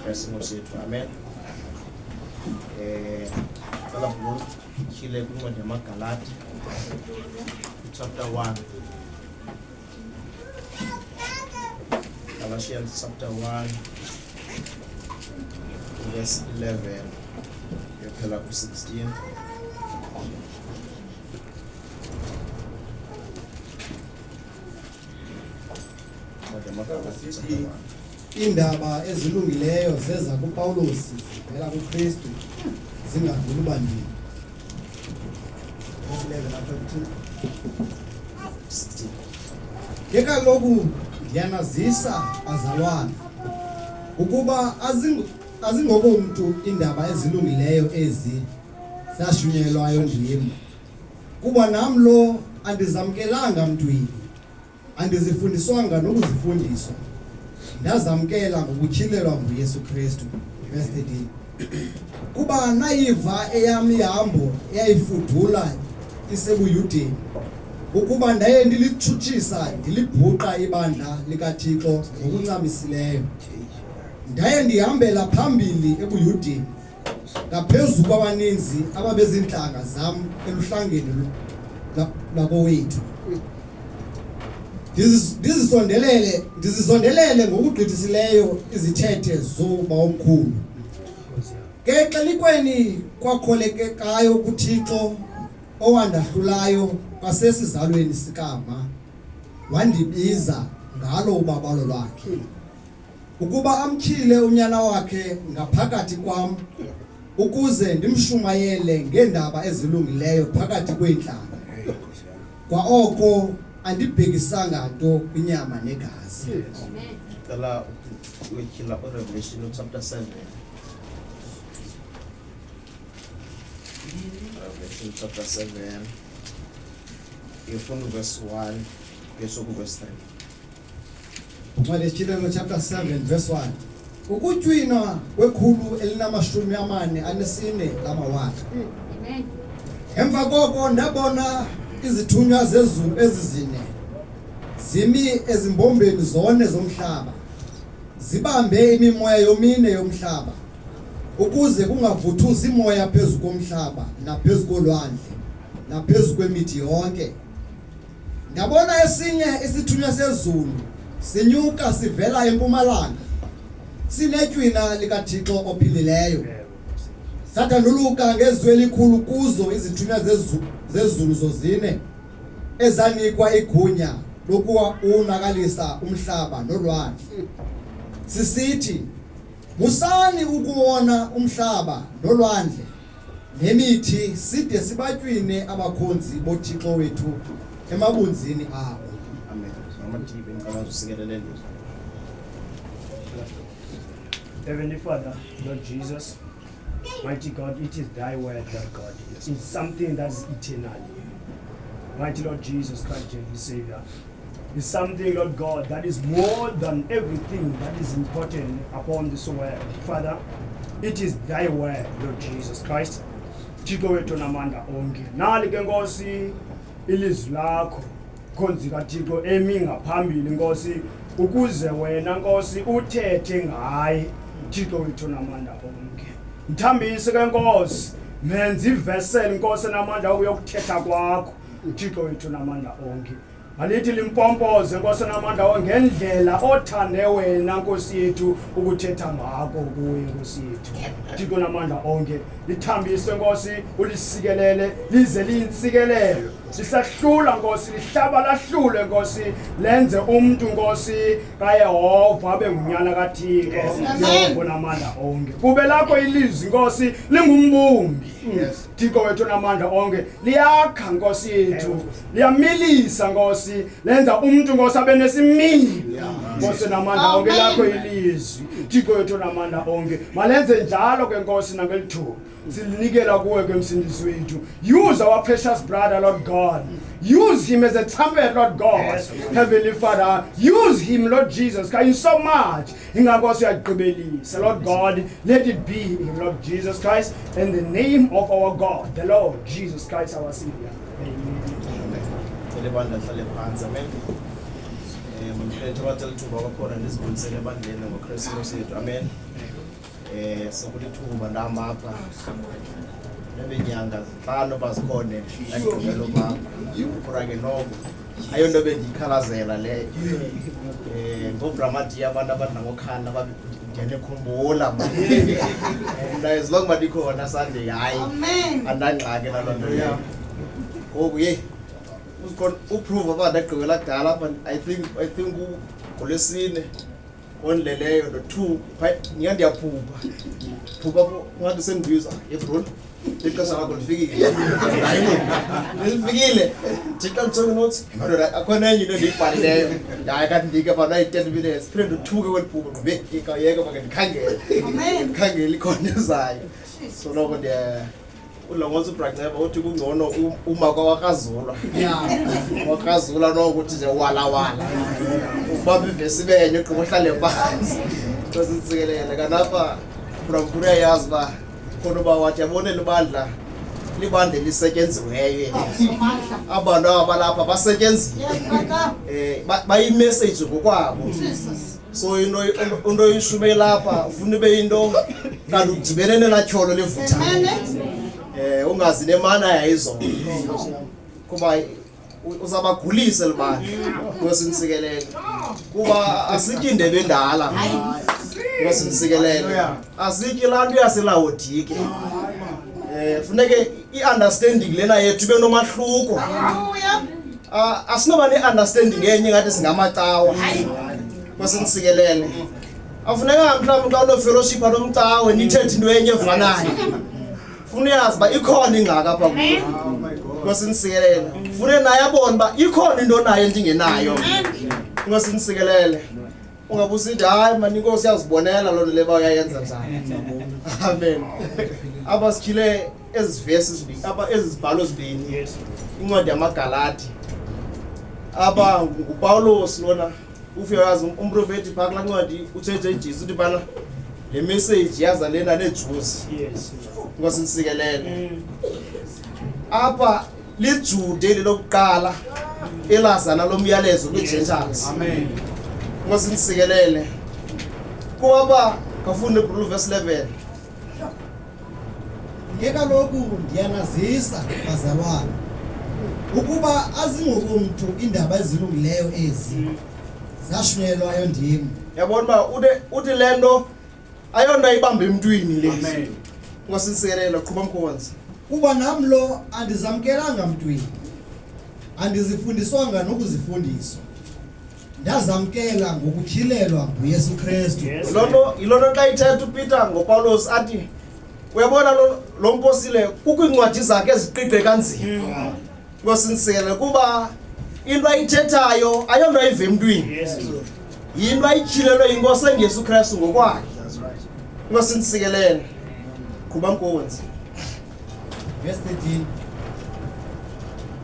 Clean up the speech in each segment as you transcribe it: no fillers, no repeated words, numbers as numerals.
Blessing of it. Amen. Cala bro, Chile kuma de Magalati, chapter 1. Galatians chapter 1, verse 11. Yaphela ku 16. Indaba ezilungileyo zeza kuPawulos zivela kuKristu zingaveli ubandini. Ke kaloku ndiyanazisa bazalwana ukuba azingokomntu indaba ezilungileyo ezi zashunyelwayo ndim, kuba nam lo andizamkelanga mntwini, andizifundiswanga nokuzifundiswa, ndazamkela ngokutyhilelwa nguYesu Kristu. Verse 13. Kuba nayiva eyam ihambo eyayifudula isebuYudeni, ukuba ndaye ndilitshutshisa ndilibhuqa ibandla likaThixo ngokuncamisileyo, ndaye ndihambela phambili ebuYudeni ngaphezu kwabaninzi ababezintlanga zam eluhlangeni lakowethu, ndizisondelele ngokugqithisileyo izithethe zoba omkhulu. Ke xelikweni kwakholekekayo kuThixo owandahlulayo kwasesizalweni sikama, wandibiza ngalo ubabalo lwakhe, ukuba amtyhile unyana wakhe ngaphakathi kwam, ukuze ndimshumayele ngeendaba ezilungileyo phakathi kweentlanga. Kwa oko andibhekisanga nto kwinyama negazi. Cala uyityhila Revelation chapter 7. Revelation chapter 7. From verse 1, verse 3. Revelation chapter 7 verse 1. Ukutywina kwekhulu elinamashumi amane anesine lamawaka. Amen. Emva koko ndabona izithunywa zezulu ezizine zimi ezimbombeni zone zomhlaba, zibambe imimoya yomine yomhlaba, ukuze kungavuthuzi imoya phezu komhlaba naphezu kolwandle naphezu kwemithi yonke. Ndabona esinye isithunywa sezulu sinyuka sivela empumalanga, sinetywina likaThixo ophilileyo. Sathanduluka ngezwi elikhulu kuzo izithunywa zezulu zozine ezanikwa igunya lokuwunakalisa umhlaba nolwandle, sisithi, musani ukuwona umhlaba nolwandle nemithi, side sibatywine abakhonzi boThixo wethu emabunzini abo. Amen. Heavenly Father, Lord Jesus, mighty God, it is thy word, Lord God. It is something that is eternal. Mighty Lord Jesus Christ, the Savior. It's something, Lord God, that is more than everything that is important upon this world. Father, it is thy word, Lord Jesus Christ. Thixo wethu namandla onke. Nali ke Nkosi ilizwi lakho, khonzi kaThixo emi ngaphambili Nkosi, ukuze wena Nkosi uthethe ngaye. Thixo wethu namandla onke. Mthambise ke Nkosi, menza ivessel Nkosi namandla ukuyokuthetha kwakho. Thixo wethu namandla onke. Alithi limpompoze Nkosi namandla ngendlela othande wena Nkosi yethu ukuthetha ngako kuye Nkosi yethu. Thixo namandla onke, lithambise Nkosi, ulisikelele lize liyinsikelelo. Sisahlula Nkosi, lihlaba lahlule Nkosi, lenze umuntu Nkosi kaYehova abe ngunyana kaThixo. Yehova namandla onke. Kube lakho ilizwi Nkosi lingumbumbi. Thixo wethu namandla onke, liyakha Nkosi yethu, liyamilisa Nkosi, lenza umuntu Nkosi abe nesimilo. Nkosi namandla onke, lakho ilizwi. Thixo wethu namandla onke, malenze njalo ke Nkosi nangelithuba. Silinikela kuwe ke msindisi wethu. Use our precious brother, Lord God. Use him as a trumpet, Lord God. Heavenly Father, use him, Lord Jesus Christ, so much. Ingakosi uyagqibelisa, Lord God, let it be in Lord Jesus Christ, in the name of our God, the Lord Jesus Christ, our Savior. Amen. Amen. Ndithabathela ithuba kwakhona ndizibulisele ebandleni ngoKristu sethu. Amen. Sokulithuba ndihamba apha nebenyanga 5 bazikhona ndagqibela mama. Kodwa ke noko ayonto bendiyikhalazela leyo. Ngobramati abantu abadlangokhanda ndiyanekhumbula mna. Mna as long bandikhona Sunday hayi. Andangxaki naloo nto leyo. Ngoku uprove abantu agqibela kudala apha I think ngolesine onleleyo no2 ndiyaphupha ngathi sendibiza ebro ixesha lakho lifikile hayi lifikile thixo ngitsho nothi akhona enye into endiyibhalileyo hayi kanti ndike bana 10 minutes phinde uthuke kweliphupha ngbe ikayeka bake ndikhangele ikhona ezayo so lokho ulongoza uBragneba uthi kungcono uma kwakazula wakazula nokuthi nje wala ubaba ivesi benye uqhubha uhlale phansi kwesitsikelele kanapha Bramkhulu uyayazi ba khona ba wathi yabone libandla lisetyenziweyo abantu abalapha basetyenziwe bayi message ngokwabo so into yishume lapha ufuna ibe into kanti udibene natyholo levutha ungazi nemana yayizona kuba uzabagulisa libandla kwesinsikelelo kuba asityi indebe endala kwesinsikelelo asityi laa nto yaselawodike funeke i-understanding lena yethu ibe nomahluko asinoba ne-understanding enye ngathi singamacawa kwesinsikelelo afuneka mhlawumbi xa unofellowship anomcawe nithethe into enye evanayo funa uyazi uba ikhona ingxaki apha kuyo kwesinsikelele fune naye abone uba ikhona into nayo endingenayo kwesinsikelele ungabusithi hayi mani inkosi yazibonela loo nto le uyayenza njani amen apha sityhile ezi vesi zibini apha ezi zibhalo zibini incwadi yamaGalati apha nguPawulos lona uyazi umprofeti phaa kulaa ncwadi utshethe iJesu uthi bana le message yaza lena neJuzi kwesinsikelele apha liJude lelokuqala elazana lomyalezo kwiGentiles amen kwesinsikelele kuba kafunde verse 11 ngekaloku ndiyanazisa bazalwane ukuba azingokomntu indaba ezilungileyo ezi zashunyelwayo ndim yabona uba uthi le nto ayonto ayibambe emntwini le kwesinsikelele qhuba mkhonzi kuba nam lo andizamkelanga mntwini andizifundiswanga nokuzifundiswa ndazamkela ngokutyhilelwa nguYesu Kristu yiloo xa ithetha uPeter ngoPawulos athi uyabona lo mposile kukho iincwadi zakhe eziqiqe kanzima kwesinsikelele kuba into ayithethayo ayonto ayive emntwini yinto ayityhilelwe yinkosi enguYesu Kristu ngokwakhe kwesinsikelele qhuba mkhonzi verse 13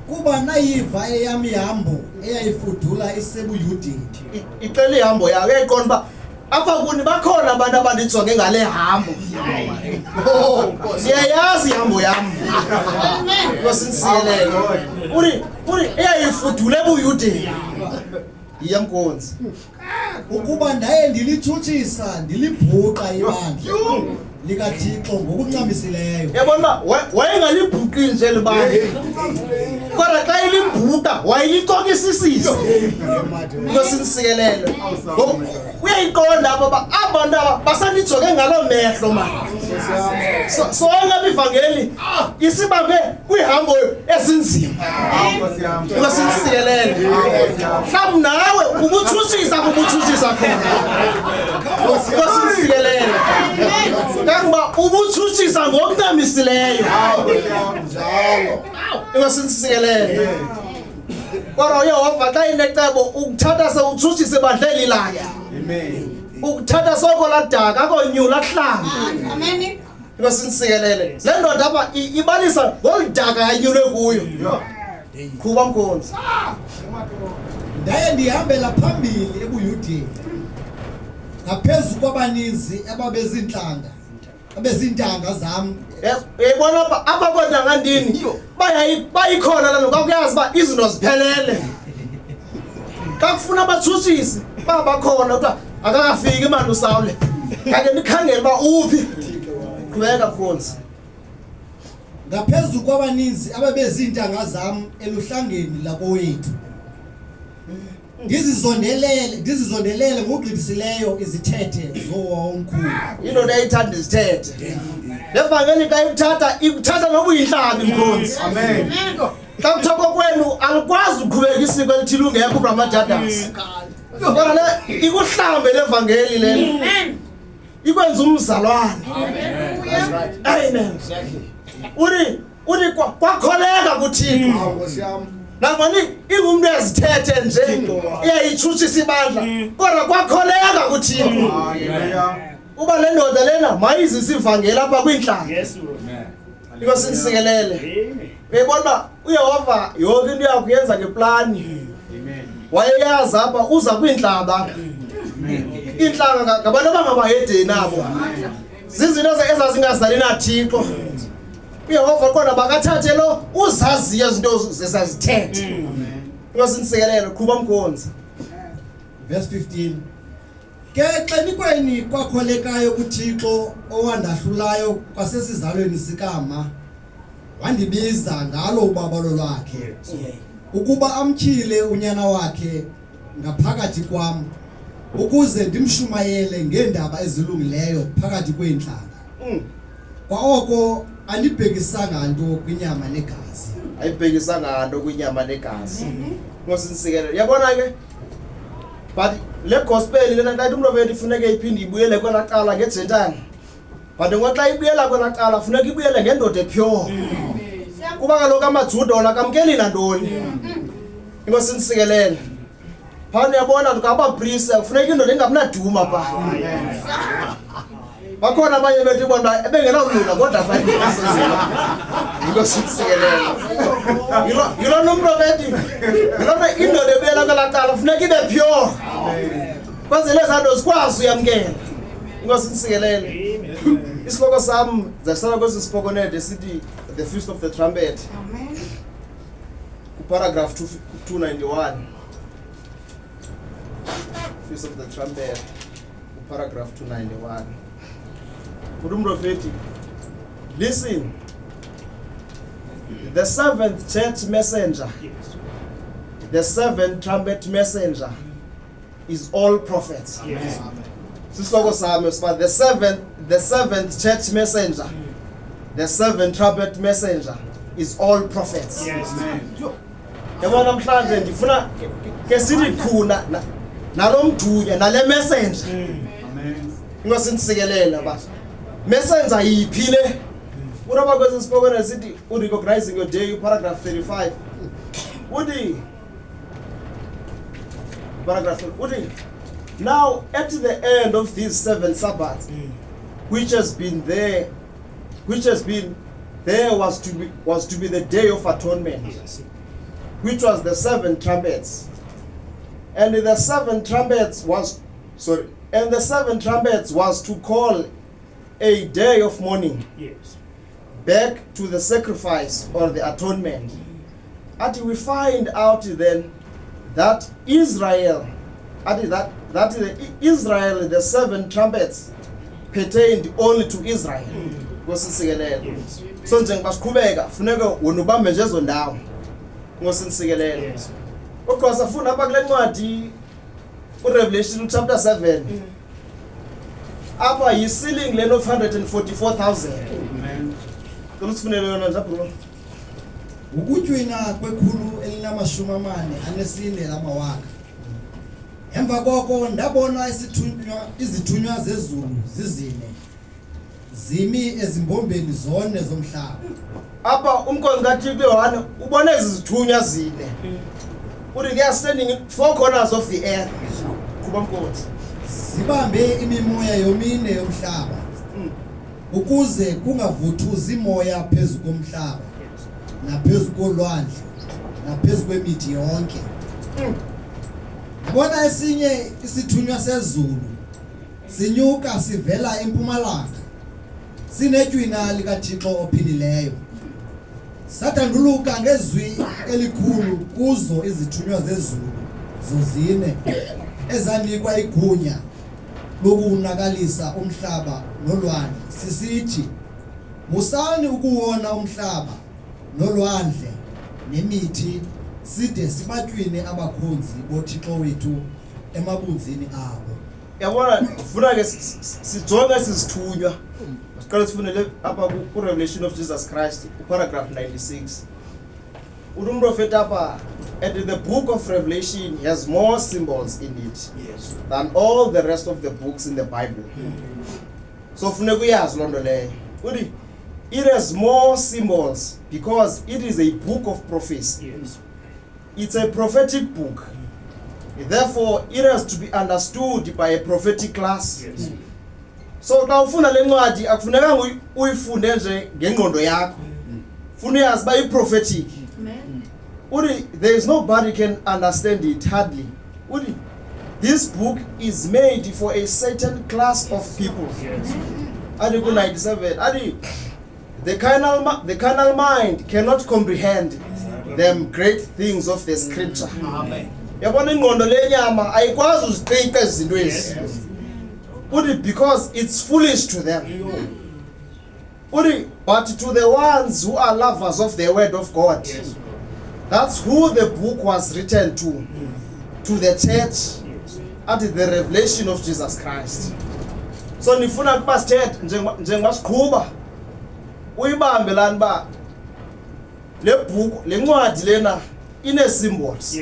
kuba nayiva eyam ihambo eyayifudula isebuyudeni icela ihambo yayo uyayiqonda uba apha kuni bakhona abantu abandijonge ngale hambo ndiyayazi ihambo yam kwesinsikelele uri eyayifudula ebuyudeni yiya mkhonzi ukuba ndaye ndilitshutshisa ndilibhuqa ibandla likaThixo ngokuncamisileyo yabona wayengalibhuqi nje libandla kodwa xa ilibhuqa wayelicokisisisa kwesinsikelelo uyayiqonda apha abantu basanijonge ngaloo mehlo mani so angabi ivangeli isibambe kwihambo ezinzima kwesinsikelelo mhlawumbi nawe ubutshutshisa khona kwesinsikelelo kangoba ubutshutshisa ngokuncamisileyo kwesinsikelelo kodwa uYehova xa inecebo ukuthatha sewutshutshise bandleni lakhe ukuthatha soko ladaka akonyula kuhlanga kwesinsikelele le ndoda apha ibalisa ngoludaka yanyulwe kuyo qhuba mkhonzi ndaye ndihambela phambili ebuyudeni ngaphezu kwabaninzi abezintanga zam yayibona apha kontanga ndini bayikhona laa nto kwakuyazi uba izinto ziphelele xa kufuna abatshutshisi baba khona kuthiwa akakafiki manje uSawule kake nikhangele ba uphi qhubeka mfundisi. Ngaphezulu kwabaninzi ababezintanga zami eluhlangeni lakowethu. Ngizizondelele ngogqithisileyo izithethe zowomkhulu. Indoda ayithanda izithethe. Levangeli ikuthatha noba uyinhlabi mkhonzi. Amen. Xa kuthoko kwenu alikwazi ukuqhubeka isiko elithile ungekho uBrahmadadas. Kodwa le ikuhlambe levangeli lelo. Amen. Ikwenza umzalwane. Amen. Amen. Uri kwakholeka kuThixo. Nkosi yami. Nangona ingumntu ezithethe nje iyayitshutshisa ibandla kodwa kwakholeka kuThixo. Haleluya. Uba le ndoda lena mayizise ivangeli apha kwinhlanga. Yes, Lord. Inkosi nisikelele. Amen. Uyabona uYehova yonke into yakho yenza ngeplani. Amen. Wayeyazi apha uza kwinhlaba. Inhlanga ngabantu abangabayedeni nabo. Zizinto ezazingazali naThixo. Uyehova kodwa bakathathe lo uzaziyo izinto zesazithethe. Inkosi nisikelele qhuba mkhonzi. Verse 15. Ke xenikweni kwakholekayo kuThixo owandahlulayo kwasesizalweni sikama wandibiza ngalo ubabalo lwakhe ukuba amtyhile unyana wakhe ngaphakathi kwam ukuze ndimshumayele ngeendaba ezilungileyo phakathi kweentlanga. Kwaoko andibhekisanga nto kwinyama negazi. Ayibhekisanga nto kwinyama negazi. Inkosi nisikelele. Yabona ke but le gospel lena xa umuntu ovela ifuneka iphinde ibuyele kwelaqala ngegentile. But ngoxa ibuyela kwelaqala funeka ibuyele ngendoda epure. Kuba kaloku amaJuda wona kamkeli nantoni. Inkosi nisikelele. Phana uyabona ngaba-priest kufuneka indoda engabinaduma pha. Bakhona abanye bethu bona ebengenawulunga kodwa bayisizela. Inkosi nisikelele. Yilona umprofeti. Yilona indoda ebuyela kwelaqala funeka ibe pure. Kwenzele ezanto sikwazi uyamkela. Inkosi nisikelele. Isihloko sami zasala kwesi sipokonede sithi the Feast of the Trumpet. Amen. Paragraph 291. Feast of the Trumpet. Paragraph 291. Prophet, listen. The seventh church messenger, the seventh trumpet messenger, is all prophets. Yes. Sihloko sami siba the seventh church messenger, the seventh trumpet messenger is all prophets. Yes. Yabona namhlanje ndifuna ke sithi khuna nalomdunya nale messenger. Amen. Inkosi nisikelele ba. Messenger yiphile. Uraba kwezi spoken sithi recognizing your day, paragraph 35. Paragraph now at the end of these 7 Sabbaths, which has been there was to be the day of atonement, which was the 7 trumpets, and the 7 trumpets was to call a day of mourning. Yes. Back to the sacrifice or the atonement. And we find out then that Israel, the 7 trumpets pertained only to Israel. Ngosisikelele. So njengoba siqhubeka funeka wena ubambe nje ezo ndawo. Ngosisikelele. Yes. Kodwa safuna apha kule ncwadi uRevelation chapter 7. Apha yi-ceiling lena of 144,000. Amen. Kusifunele yona nje bro. Ukutywina kwekhulu elinamashumi-40 lamawaka. Emva koko ndabona izithunywa zezulu zizine zimi ezimbombeni zone zomhlaba. Apha umkhonzi kaThixo Yohane ubone izithunywa zine. They are standing in 4 corners of the earth. Kuba mkhonzi. Zibambe imimoya yomine yomhlaba. Ukuze kungavuthuzi imoya phezu komhlaba naphezu kolwandle naphezu kwemithi yonke. Bona esinye isithunywa sezulu sinyuka sivela empumalanga sinetywina likaThixo ophilileyo. Sathanduluka ngezwi elikhulu kuzo izithunywa zezulu zozine ezanikwa igunya lokuwunakalisa umhlaba nolwandle sisithi musani ukuwona umhlaba nolwandle nemithi side sibatywini abakhonzi boThixo wethu emabunzini abo. Yabona ufuna ke sijonge sizithunywa. Siqale sifunele apha ku Revelation of Jesus Christ paragraph 96. Unomprofeti apha, and the book of Revelation has more symbols in it than all the rest of the books in the Bible. So funeka uyazi loo nto leyo. Uthi it has more symbols because it is a book of prophecy. It's a prophetic book. Therefore, it has to be understood by a prophetic class. So xa ufuna le ncwadi akufunekanga uyifunde nje ngengqondo yakho. Funa uyazi ba i-prophetic. Uthi there is nobody can understand it hardly. Uthi this book is made for a certain class of people. Article 97. Adi the carnal mind cannot comprehend them great things of the scripture. Amen. Yabona ingqondo lenyama ayikwazi uziqiqa izinto ezi. Uthi because it's foolish to them. Uthi but to the ones who are lovers of the word of God. That's who the book was written to the church at the revelation of Jesus Christ. So nifuna kuba sithethe njengoba siqhuba uyibambe lana ba le book le ncwadi lena ine symbols.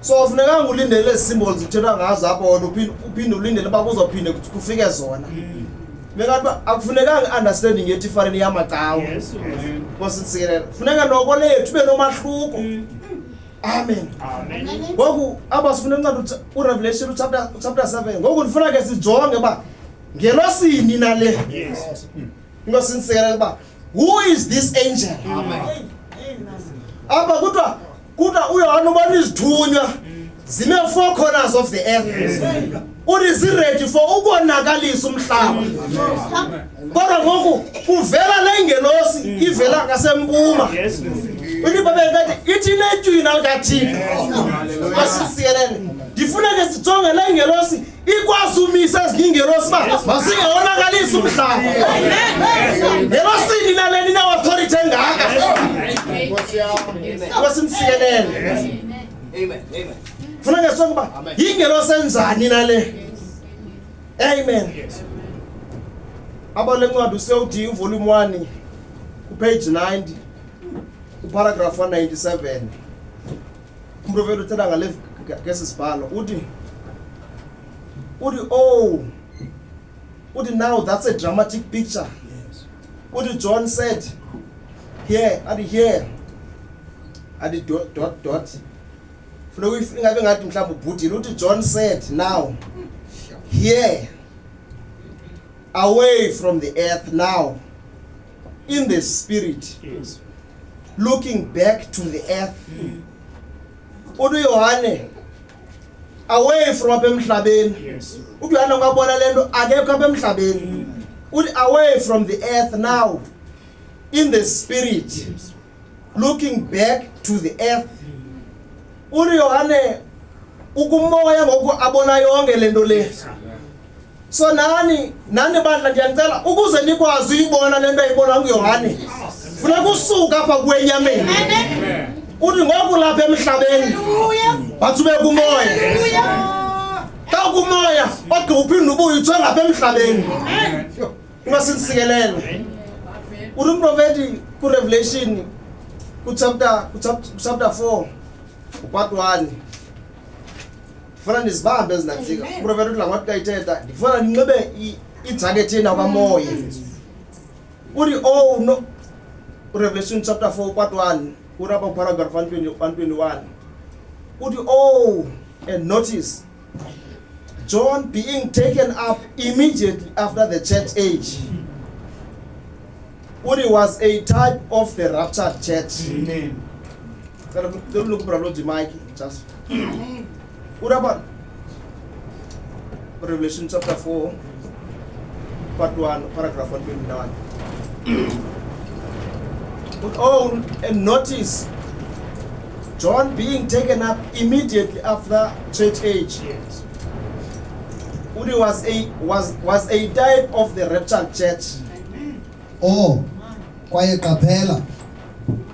So ufuneka ulindele lezi symbols uthetha ngazo apha wona uphinde ulindele ba kuzophinde kufike zona. Mengathi akufunekanga understanding yethi ifanele yamacawa. Kwasitsikelela funeka noko lethu ube nomahluko. Amen. Ngoku abasifuna incwadi uRevelation chapter 7 ngoku ndifuna ke sijonge ba ngelosini na le. Ngosinsikela ba who is this angel? Amen. Aba kuthiwa uYohane ubona izithunywa zime 4 corners of the earth. Uthi zi-ready for ukonakalisa umhlaba. Kodwa ngoku kuvela le ngelosi ivela ngasempuma. Uthi babengathi ithi netywina likaThixo. Kwasisikelele ndifuna ke sijonge le ngelosi ikwazi umisa ezinye ingelosi ba masingewonakalisa umhlaba. Ngelosini naleni ine-authority engaka. Kwasimsikelele. Amen. Amen. Funeka sonke ba ingelosi enzani nale. Amen. Aba le ncwadi usewuthi volume 1 page 90 paragraph 197. Umprofeti uthetha ngale ngesibhalo uthi now that's a dramatic picture. Uthi John said here at the dot. Funeka ngathi mhlawumbe ubhudile uthi John said now here away from the earth now in the spirit looking back to the earth. Uthi Yohane away from apha emhlabeni. Uthi Yohane ungabona lento akekho apha emhlabeni. Uthi away from the earth now in the spirit looking back to the earth. Uthi Yohane ukumoya ngoku abona yonke lento le. So nani bandla ndiyanicela ukuze nikwazi uyibona lento ayibona nguYohane. Funeka usuka apha kwenyameni. Uthi ngoku lapha emhlabeni. Bathi ube kumoya. Xa kumoya ogquphinda ubuye ujonga apha emhlabeni. Ungasinsikelele. Uthi umprofeti ku Revelation ku chapter 4 part 1. Funa nizibambe ezinantsika. Umprofeti uthi la ngathi kayithetha ndifuna ninxibe ijacket yena kwamoya. Uthi no Revelation chapter 4 part 1 uraba paragraph 121. Uthi and notice John being taken up immediately after the church age. Uthi was a type of the raptured church. Amen. Look brother Mike just. Uraba Revelation chapter 4 part 1 paragraph 129. And notice John being taken up immediately after church age, Yes. Udi was a type of the raptured church. Oh, kwaye qaphela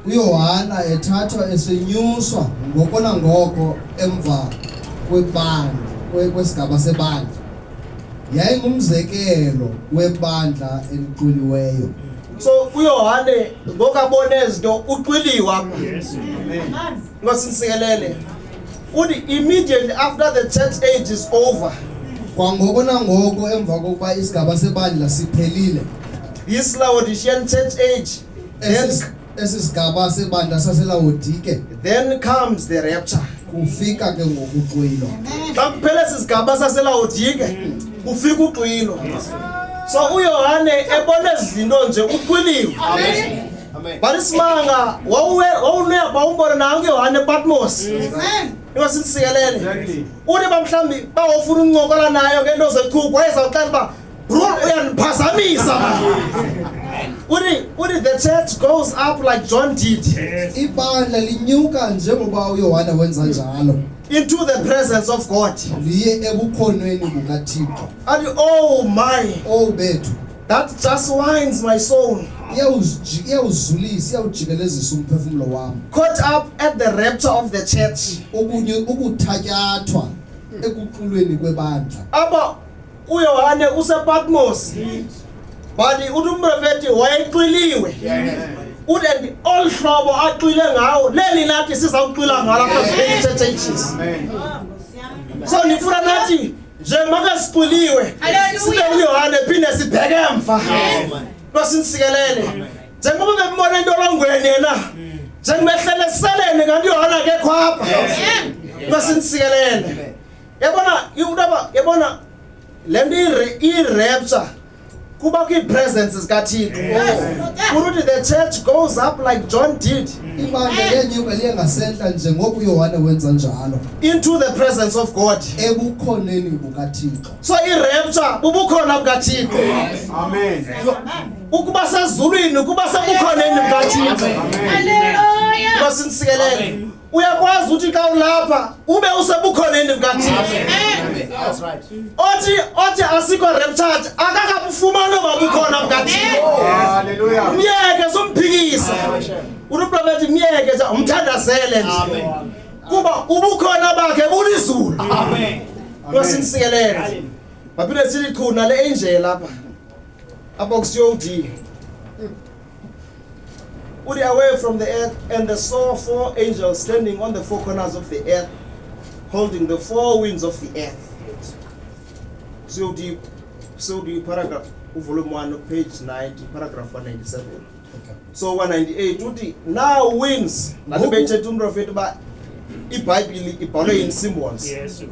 uYohana ethathwa esenyuswa ngoko nangoko emva kwesigaba sebandla yayingumzekelo webandla eliqwiliweyo. So uYohane ngokabone izinto uqwiliwa apha. Yes. Ngosinsikelele. Udi immediately after the church age is over, Kwangoko nangoko emva kokuba isigaba sebandla siphelile, this Laodicean church age, esi sigaba sebandla saseLaodike then comes the rapture. kufika ke ngokuqwilwa. Xa kuphela esi sigaba saseLaodike kufika uqwilo. So uYohane ebone izinto nje uqwiliwe. Amen. But isimanga wawuneba umbona nangu uYohane ePatmos. Ingasinsikelele. Exactly. Uthi bamhlambi bawufuna uncokola nayo ngento zechuku wayezawuxela uba bro uyaniphazamisa man. Uthi the church goes up like John did Yes. Ibandla linyuka njengoba uYohana wenza njalo into the presence of God. liye ebukhonweni bukaThixo. And oh my, Oh bethu that just winds my soul. iyawuzulisa iyawujikelezisa umphefumulo wami. Caught up at the rapture of the church. Ukuthatyathwa ekuqulweni kwebandla. Aba uYohane usePatmos. But uthi umprofeti wayeqiliwe. Uthi and all hlobo aqile ngawo leli nathi sizawuqila ngalo after the church ages. Amen. So nifuna nathi njengoba siquliwe sibe uYohane phinde sibheke emva. Basinsikelele. Njengoba bembona intolongweni yena. Njengobehlele selene kanti uYohane akekho apha. Basinsikelele. Yabona lento i-rapture kuba kwi-presence zikaThixo. Ukuthi the church goes up like John did Ibandla liyenyuka liye ngasentla njengoko uYohane wenza njalo into the presence of God. ebukhoneni bukaThixo. So i-rapture bubukhona bukaThixo. Amen. Ukuba sezulwini kuba sebukhoneni bukaThixo. Amen. Basinsikelele. Uyakwazi ukuthi xa ulapha ube usebukhoneni bukaThixo. That's right. Othi asikho raptured akakabufumana babukhona bukaThixo. Hallelujah. Umyeke somphikisa. Unomprofeti myeke nje umthandazele nje. Kuba ubukhona bakhe bulizulu. Amen. Basinsikelele. Baphinde sithi khona le angel lapha. Apha kuSiyodi. Uthi away from the earth, and they saw 4 angels standing on the 4 corners of the earth, holding the 4 winds of the earth. Siyodi paragraph volume 1 page 90 paragraph 197. So 198 uthi now winds nalibethethe umprofeti ba iBhayibhile ibhalwe in symbols. Yes.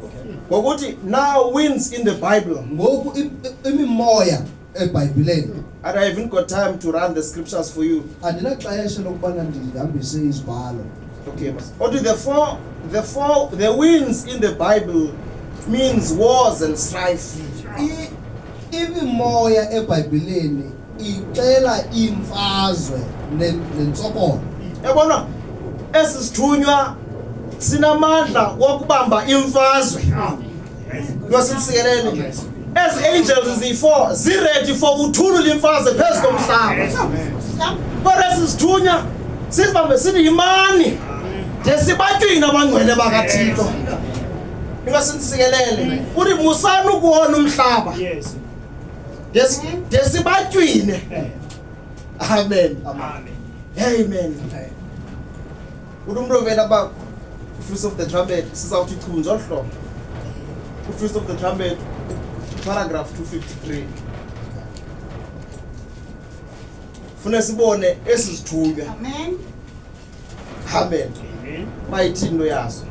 Ngokuthi now winds in the Bible. Ngoku imimoya eBhayibhileni And I haven't got time to run the scriptures for you. andinaxesha lokubana ndihambise izibhalo. Okay, but the winds in the Bible means wars and strife. Imimoya eBhayibhileni ixela imfazwe nentsokolo. Yabona esisithunywa sinamandla wokubamba imfazwe. Ngosinsikelele. As angels ziyi-4 ziready for uthulula imfazwe phezu komhlaba. Kodwa esisithunywa sizibambe sithi yimani. Desibatyini abangcwele bakaThixo. Ingasinsikelele. Uthi musani ukuwona umhlaba. Yes. Desibatyini. Amen. Amen. Amen. Uthi umprofeti aba Feast of the Trumpet sizawuthi ichunjwa hlobo. Feast of the Trumpet paragraph 253. Funa sibone esizithunywa. Amen. Amen. Amen. Mayithi into yazo.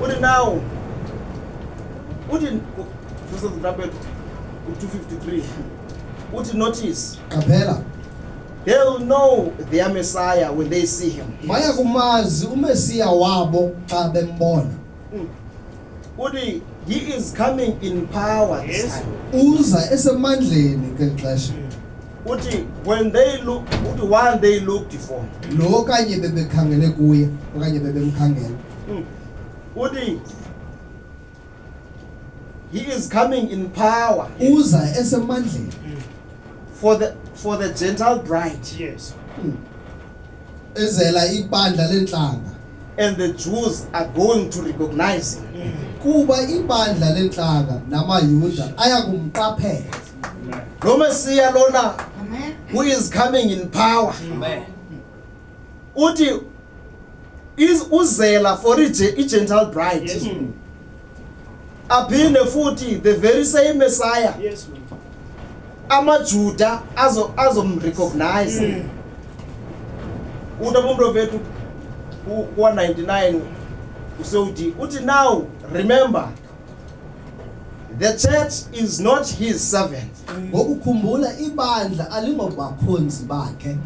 Uthi now uthi Feast of the Trumpet 253. Uthi notice Qaphela they'll know their Messiah when they see him. baya kumazi uMesiya wabo xa bembona. Uthi he is coming in power this Yes. time. Uza esemandleni ngeli xesha. uthi when they look, uthi one they looked for, lo kanye bebekhangele kuye okanye bebemkhangela uthi he is coming in power uza esemandleni for the Gentile bride, Yes. ezela ibandla lenhlanga and the Jews are going to recognize him. kuba ibandla lenhlanga namayuda ayakumqaphela Lo Messiah lona who is coming in power, uthi is uzela for i-Gentile bride. Yes. Aphinde futhi the very same Messiah Yes. amaJuda azomrecognize. Unomprofeti ku-199 usewuthi uthi now remember the church is not his servant. ngokukhumbula ibandla alingobakhonzi bakhe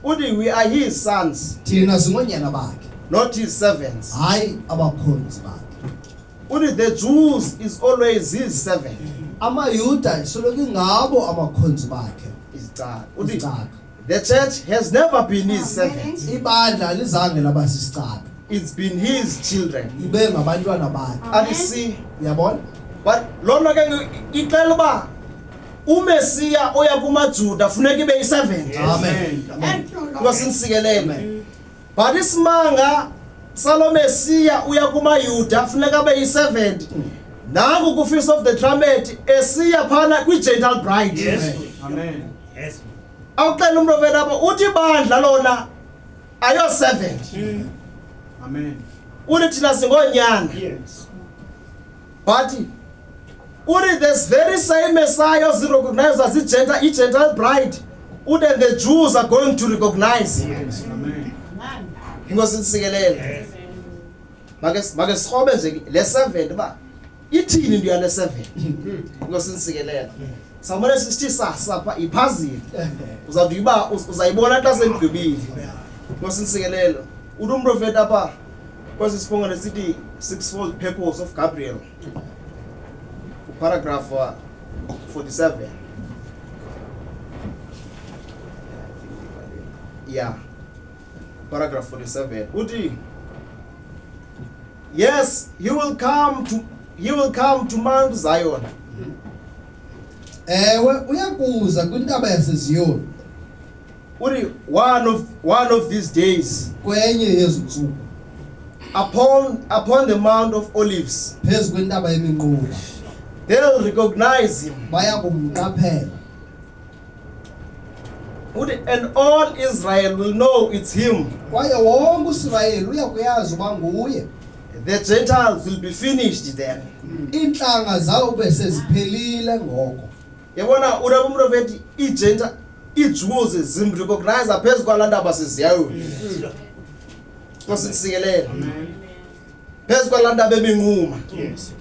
Uthi we are his sons, thina singonyana bakhe not his servants. hayi abakhonzi bakhe Uthi the Jews is always his servant. amayuda isoloku ngabo abakhonzi bakhe Isicaka. Uthi isicaka the church has never been his servant. ibandla alizange laba sisicaka It's been his children. ibe ngabantwana bakhe And see, uyabona but lona ke ixela uba uMesiya oya kumaJuda funeka ibe yi-servant. amen Ngosinisikelele. But isimanga salo Mesiya uya kumaYuda funeka abe yi-servant. Nangu ku Feast of the Trumpet esiya phana kwi-Gentile bride. Yes. Amen. Yes. Awuxela umprofeti apha uthi ibandla lona ayo servant. Amen. Uthi thina singonyana. Yes. But uthi this very same Messiah ozirecognize as i-Gentile bride, uthi the Jews are going to recognize him. Yes. Amen. Ngosisikelele. Make sikhobe nje le servant ba ithini into yale servant. Ngosisikelele. Samane sithi sapha iphazile. Uzawuthi uba uzayibona xa sengigqibile. Ngosisikelele. Uthi umprofeti apha kwesi sibongane sithi sixfold purpose of Gabriel. Paragraph 47. Yeah. Paragraph 47. Uti. Yes, he will come to Mount Zion. ewe uyakuza kwintaba yaseZiyoni Uti one of these days kwenye yezinsuku upon the Mount of Olives. phezu kwentaba yeminquma They'll recognize him. bayakumqaphela Uti, and all Israel will know it's him. kwaye wonke uIsrayeli uyakuyazi uba nguye The Gentiles will be finished then. inhlanga zawube seziphelile ngoko Yabona ura umprofeti i-Jews zimrecognize phezu kwalandaba siziyayo. Ngosisikelele. Phezu kwalandaba eminquma. Yes.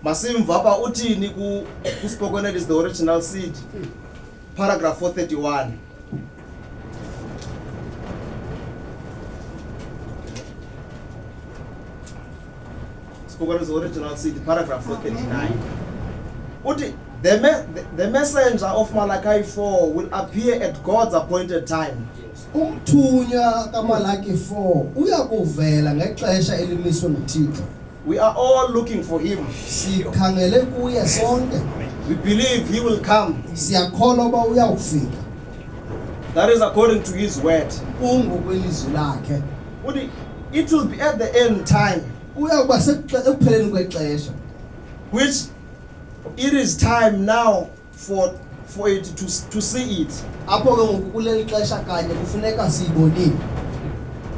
Masimva apha uthini ku spoken word is the original seed. Paragraph 431. Spoken word is the original seed. Paragraph 439. Uthi the messenger of Malachi 4 will appear at God's appointed time. umthunywa kaMalaki 4 uyakuvela ngexesha elimiswe nguThixo We are all looking for him. sikhangele kuye sonke We believe he will come. siyakholwa uba uyawufika That is according to his word. kungokwelizwi lakhe Uthi it will be at the end time, uyakuba sekupheleni kwexesha which it is time now for it to see it. apho ke ngoku kuleli xesha kanye kufuneka siyibonile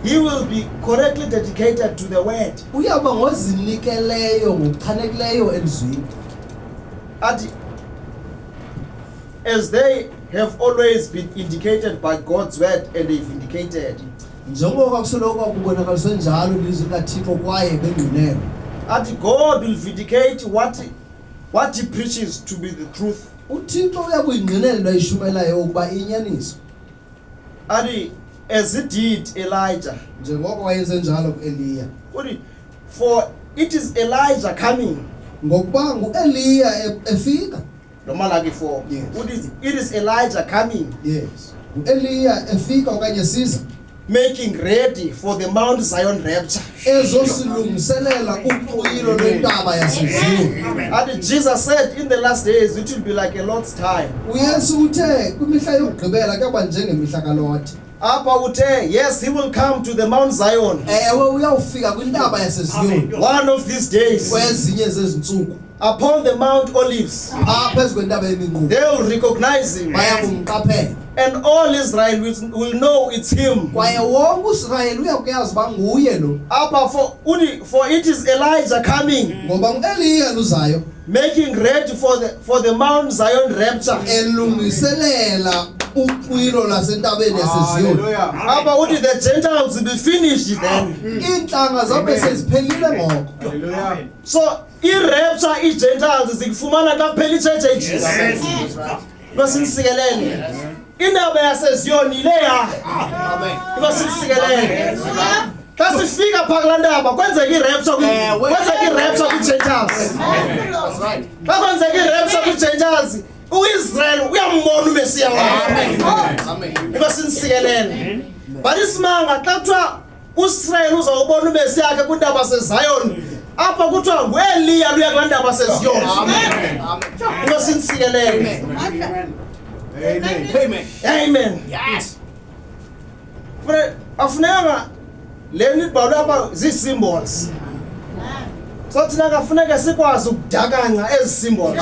He will be correctly dedicated to the word. uyaba ngozinikeleyo ngokuchanekileyo elizwini As they have always been indicated by God's word and they vindicated. njengoba kusoloko kubonakaliswe njalo ilizwi likaThixo kwaye bengqinelwe God will vindicate what he preaches to be the truth. uThixo uyakuyingqinela ishumelayo ukuba inyaniso As he did Elijah. njengoko wayenze njalo kuEliya For it is Elijah coming ngokuba nguEliya efika no Malaki 4. Yes. It is Elijah coming, Yes. Eliya efika okanye siza making ready for the Mount Zion rapture. ezosilungiselela uquyilo lwentaba yaseZiyoni. And Jesus said in the last days it will be like a Lord's time. uYesu uthe kwimihla yokugqibela kuba njengemihla kaLothi. Apha uthe, yes, he will come to the Mount Zion Ewe uyawufika kwintaba yaseZiyoni one of these days. kwezinye zezintsuku Upon the Mount Olives, apha phezu kwentaba yeminquma they will recognize him, baya kumqaphela and all Israel will know it's him. kwaye wonke uIsrayeli uyakuyazi uba nguye lo Apha for it is Elijah coming, ngoba nguEliya luzayo making ready for the Mount Zion rapture. elungiselela uquyilo lasentabeni yaseZiyoni. Hallelujah. Apha uthi the Gentiles will be finished then. Iintlanga zabe seziphelile ngoko. Hallelujah. So i-rapture i-Gentiles zikufumana xa kuphela i-church ages. Ibasinisikelele. Indaba yaseZiyoni leya. Ibasinisikelele. Xa sifika phaa kulaa ndaba kwenzeka i-rapture kwi-Gentiles. Xa kwenzeka i-rapture kwi-Gentiles, u-Israel uyambona uMesiya wakhe. Ibasinisikelele. But isimanga xa kuthiwa u-Israel uzawubona uMesiya wakhe kwintaba yaseZion, apha kuthiwa nguEliya luya kulaa ndaba yaseZiyoni. Ibasinisikelele. Amen. Amen. Yes. Afuneka le nto ibhalwe apha zii-symbols. So thina kafuneka sikwazi ukudakanga ezi symbols.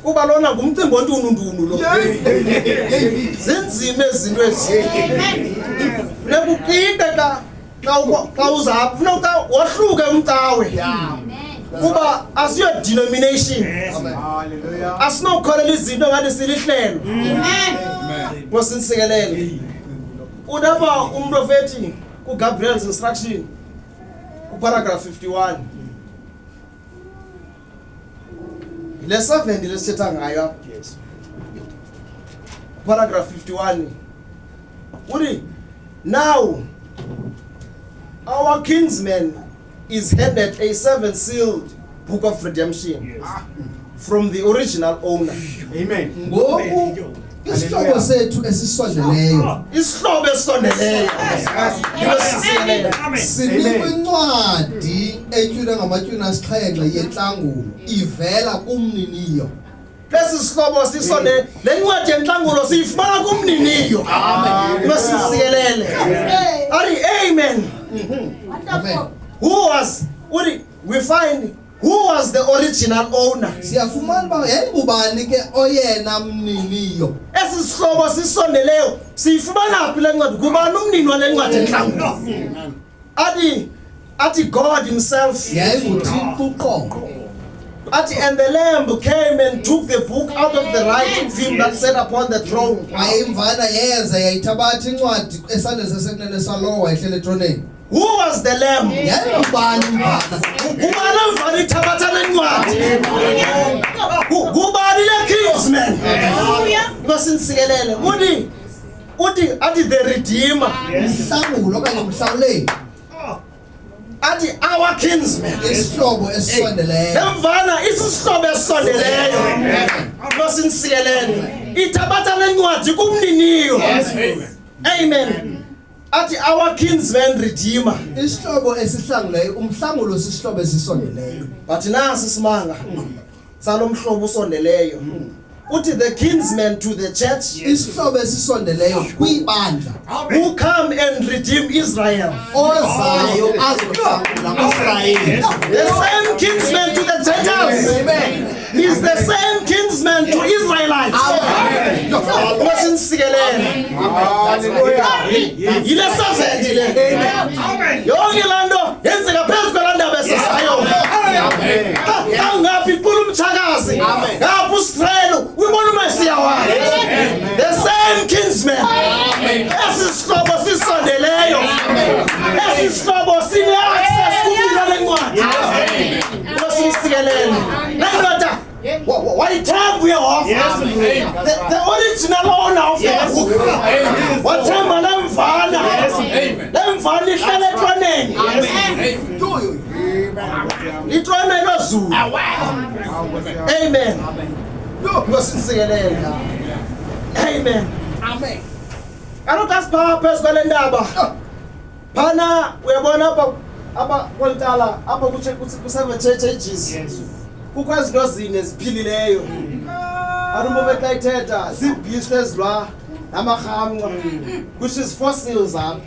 Kuba lona ngumcimbi ontunundunu lo. Zinzima ezinto ezi. Funeka uqinde xa uzapha. Funeka wahluke umcawe. Kuba asiyo denomination. Hallelujah. Asinokholela izinto ngathi silihlelo. Ngosinsikelele. Udaba umprofeti kuGabriel's instruction kuparagraph 51. Le 7 lesithetha ngayo. Yes. Paragraph 51. Uthi now our kinsman is handed a 7-sealed book of redemption Yes. from the original owner. Amen. Ngoku isihlobo sethu esisondeleyo Isihlobo esondeleyo. Ibasinisikelele. sinikwe incwadi etyhilwe ngamatyhuna asixhenxe yentlangulo ivela kumniniyo. Lesi sihlobo sisonde le ncwadi yentlangulo siyifumana kumniniyo. Ibasinisikelele. Ari amen. Amen. We find who was the original owner. Siyafumana uba yayingubani ke oyena mniniyo. Esi sihlobo sisondeleyo siyifumana phi le ncwadi? Kubani umnini wale ncwadi entlangulo? Ati God himself. YayinguThixo uqobo. And the Lamb came and took the book out of the right of him that sat upon the throne. Wayimvana yeza yayithabatha incwadi esandleni sasenene salowo wayehlele etroneni. Who was the Lamb? Yayingubani mvana? Kubani mvana ithabatha le ncwadi? Kubani le kinsman? Ngosinisikelele. Uthi the Redeemer. Mhlangulo okanye mhlawuleli. Ati our kinsman. Isihlobo esisondeleyo. Lemvana isihlobo esondeleyo. Ngosinisikelele. Ithabatha le ncwadi kumniniyo. Amen. Ati our kinsman redeemer. Isihlobo esihlanguleyo, umhlangulo sisihlobo esisondeleyo. But nasi simanga salo mhlobo usondeleyo. Uthi the kinsman to the church Isihlobo esisondeleyo kwibandla. who come and redeem Israel. Ozayo azohlangula ngoIsrayeli. The same kinsman to the Gentiles is the same kinsman to Israelites. Ngosinisikelele. Hallelujah. Yile servant le. Yonke lanto yenzeka phezu kwalaa ndaba yaseZion. Xa ngaphi iphula umtshakazi. Ngapha uSistrelo uyibona uMesiya wakhe. The same kinsman. Esi sihlobo sisondeleyo. Esi sihlobo sine-access kumnina le ncwadi. Ngosinisikelele. Le ndoda wayithemba uYehova. The original owner of the book. Wathemba le mvana. Le mvana ihlala etroneni. Itrona yozulu. Amen. Inkosi insikelele. Amen. Amen. Kaloku asipha phezu kwale ndaba. Phana uyabona apha kwentala apha ku-7 church ages. Yes. Kukho izinto zine ziphilileyo. Anumove xa ithetha ziibhisi ezilwa namarhamncwa, which is fossils apha.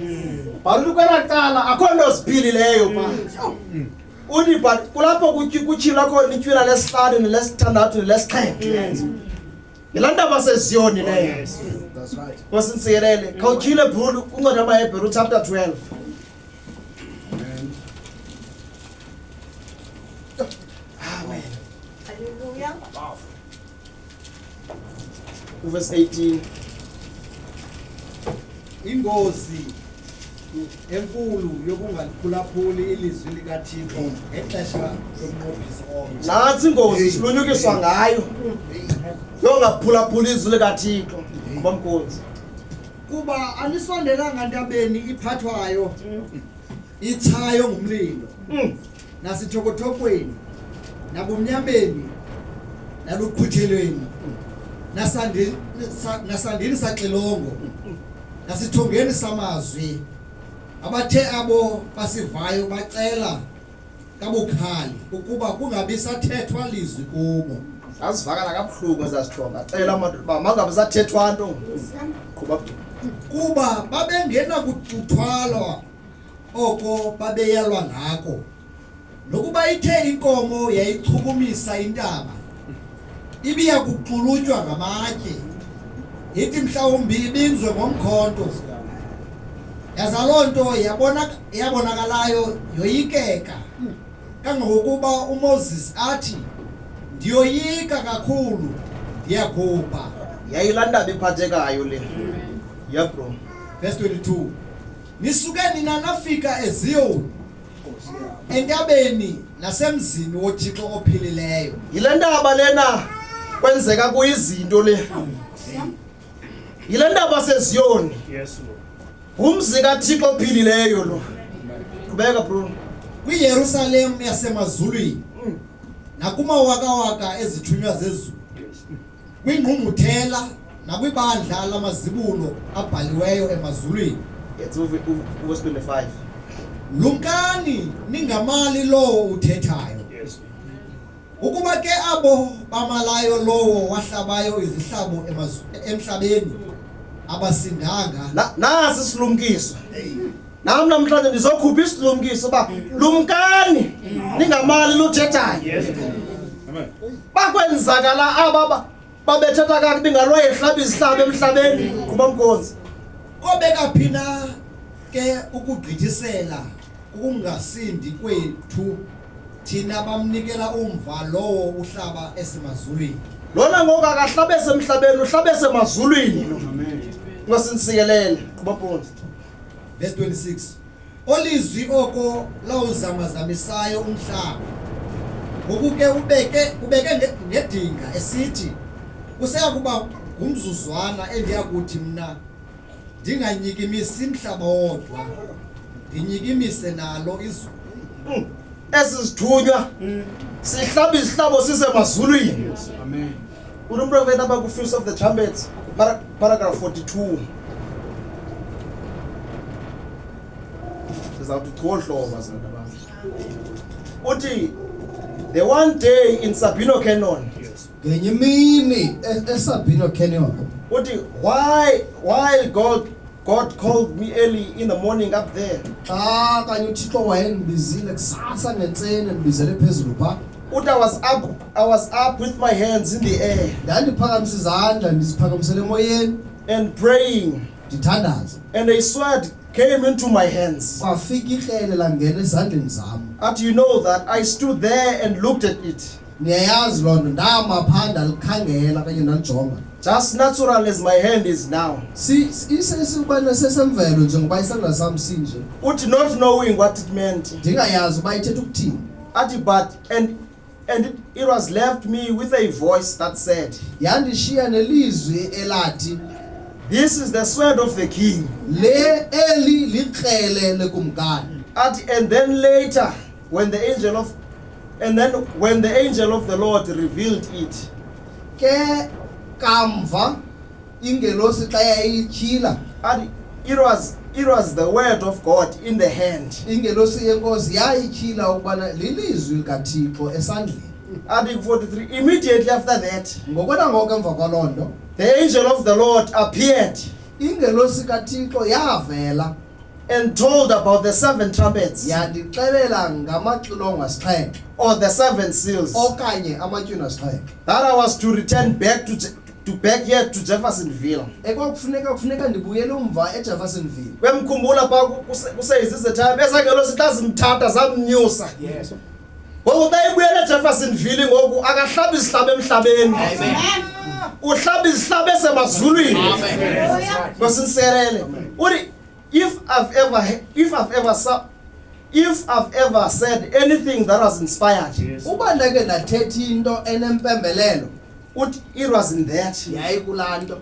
But ukwela cala akho nto ziphilileyo phaa. Uthi but kulapho kutyhilwa khona itywila lesihlanu nelesithandathu nelesixhenxe. Yilaa ndaba seziyoni leyo. Yes. That's right. Nkosi insikelele. Khawutyhile bhulu uncwadi wamaHebheru chapter 12. Amen. Hallelujah. Verse 18. Ingozi enkulu yokungaliphulaphuli ilizwi likaThixo ngexesha lomnqophisi omtsha. Nantsi ingozi silunyukiswa ngayo. Yongaphulaphula izwi likaThixo. Ngomnkosi. Kuba anisondelanga ntabeni iphathwayo itshayo ngumlilo nasithokotokweni nabumnyameni naluqhuthelweni nasandini saxilongo nasithongeni samazwi abathe abo basivayo bacela kabukhali ukuba kungabi sathethwa lizwi kubo. Azivakala kabuhlungu ezasithonga. Cela abantu uba mangabe sathethwa nto. Qhuba. Kuba babengena kuthwalwa oko babeyalwa ngako nokuba ithe inkomo yayichukumisa intaba ibiya kuxulutywa ngamatye ithi mhlawumbi ibinzwe ngomkhonto yaza loo nto yabonakalayo yoyikeka kangangokuba uMoses athi ndiyoyika kakhulu ndiyakhupha. Yayilaa ndaba ephathekayo le. Yeah bro. Verse 22. Nisuke nina nafika eZiyoni entabeni nasemzini woThixo ophilileyo. Yile ndaba lena kwenzeka kuyizinto le. Yile ndaba seziyoni. Yes, Lord. Umzi kaThixo ophilileyo lo. Qhubeka bro. KwiYerusalem yasemazulwini nakumawakawaka ezithunywa zezulu. Kwingqungquthela nakwibandla lamazibulo abhaliweyo emazulwini. It's verse 25. Lumkani ningamali lowo uthethayo. Yes. Ukuba ke abo bamalayo lowo wahlabayo izihlabo emhlabeni abasindanga. Nasi isilumkiso. Nami namhlanje ndizokhupha isilumkiso ba lumkani ningamali luthethayo. Yes. Bakwenzakala aba babethetha kakubi ngalwa ehlaba izihlabo emhlabeni kuba mkonzi. Kobeka phina ke ukugqithisela ukungasindi kwethu thina bamnikela umva lowo uhlaba esemazulwini. Lona ngoku akahlabe semhlabeni uhlabe semazulwini lo. Amen. Ngosinsikelele kuba mkonzi. Verse 26. Olizwi oko lawuzamazamisayo umhlaba. Ngokuke ubeke ngedinga esithi kuseya kuba ngumzuzwana endiyakuthi mna ndinganyikimisi umhlaba wodwa ndinyikimise nalo izulu. Esizithunywa sihlaba izihlabo sisemazulwini. Amen. Unomprofeti apha ku-Feast of the Trumpets paragraph 42. Sizawuthi chodloba zona abantu. Uthi the one day in Sabino Canon. Yes. Ngenye imini eSabino Canyon. Uthi why God called me early in the morning up there. Xa kanye uThixo wayendibizile kusasa ngentseni ndibizele phezulu pha. Uthi I was up with my hands in the air Ndandiphakamisa izandla ndiziphakamisele emoyeni and praying, ndithandaza. and a sword came into my hands. Kwafika ikrele langena ezandleni zam. And you know that I stood there and looked at it, Niyayazi loo nto ndama phaa ndalikhangela kanye ndalijonga. just natural as my hand is now. Isesibana sesemvelo njengoba isandla sam sinje. Uthi not knowing what it meant. Ndingayazi uba ithetha ukuthini. Athi but and it was left me with a voice that said, Yandishiya nelizwi elathi this is the sword of the king. eli likrele lekumkani. And then later when the angel of the Lord revealed it, ke kamva ingelosi xa yayityhila and it was the word of God in the hand. ingelosi yenkosi yayityhila ukubana lilizwi likaThixo esandleni. And 43, immediately after that, Ngoko nangoko emva kwaloo nto the angel of the Lord appeared ingelosi kaThixo yavela and told about the 7 trumpets yandixelela ngamaxilongo asixhenxe or the 7 seals, okanye amatyhuna asixhenxe that I was to return back back here to Jeffersonville. kufuneka ndibuyele umva eJeffersonville. Wemkhumbula pha kuseyizise time esangelosi xa zimthatha zamnyusa. Yes. Ngoku xa ibuyele eJeffersonville ngoku akahlabi isihlaba emhlabeni. Uhlaba isihlaba esemazulwini. Ngosinserele. Uthi if I've ever said anything that was inspired, Uba ndake ndathetha into enempembelelo uthi it was in that, yayikulaa nto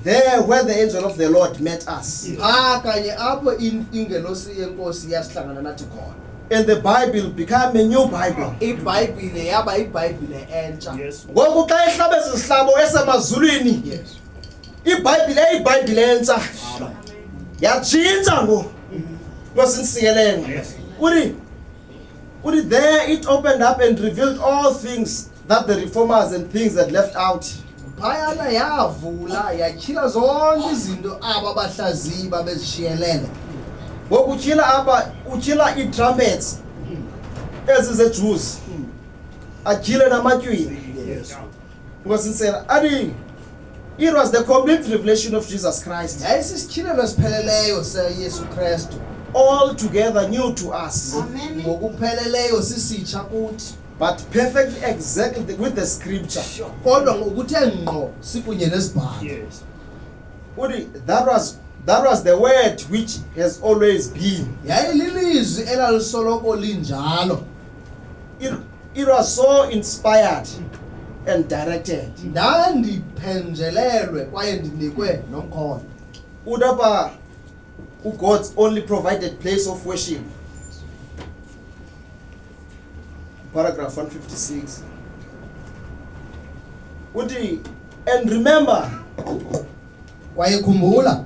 there where the angel of the Lord met us. phaa kanye apho ingelosi yenkosi yasihlangana nathi khona. And the Bible became a new Bible. iBhayibhile yaba yiBhayibhile entsha. Yes. Ngoku xa ihlaba ezi zihlabo esemazulwini, Yes. iBhayibhile eyiBhayibhile entsha. Yatshintsha ngoku. Ngosinsikelele. Uthi there it opened up and revealed all things that the reformers and things had left out. Phayana yavula yatyhila zonke izinto aba bahlaziyi babezishiyelele. Ngoku utyhila ii-trumpets ezi zeJews. Atyhile namatyhwini. Yes. Ngosinsikelele. Athi it was the complete revelation of Jesus Christ, Yayisisityhilelo esipheleleyo seYesu Kristu. altogether new to us, Ngokupheleleyo sisitsha kuthi. but perfect exactly with the scripture. Kodwa ngokuthe ngqo sikunye nesibhalo. Yes. Uthi that was the word which has always been. Yayililizwi elalisoloko linjalo. It was so inspired and directed. Ndandiphenjelelwe kwaye ndinikwe nomkhono. Udapa God's only provided place of worship. Paragraph 156. Uthi, and remember Kwaye khumbula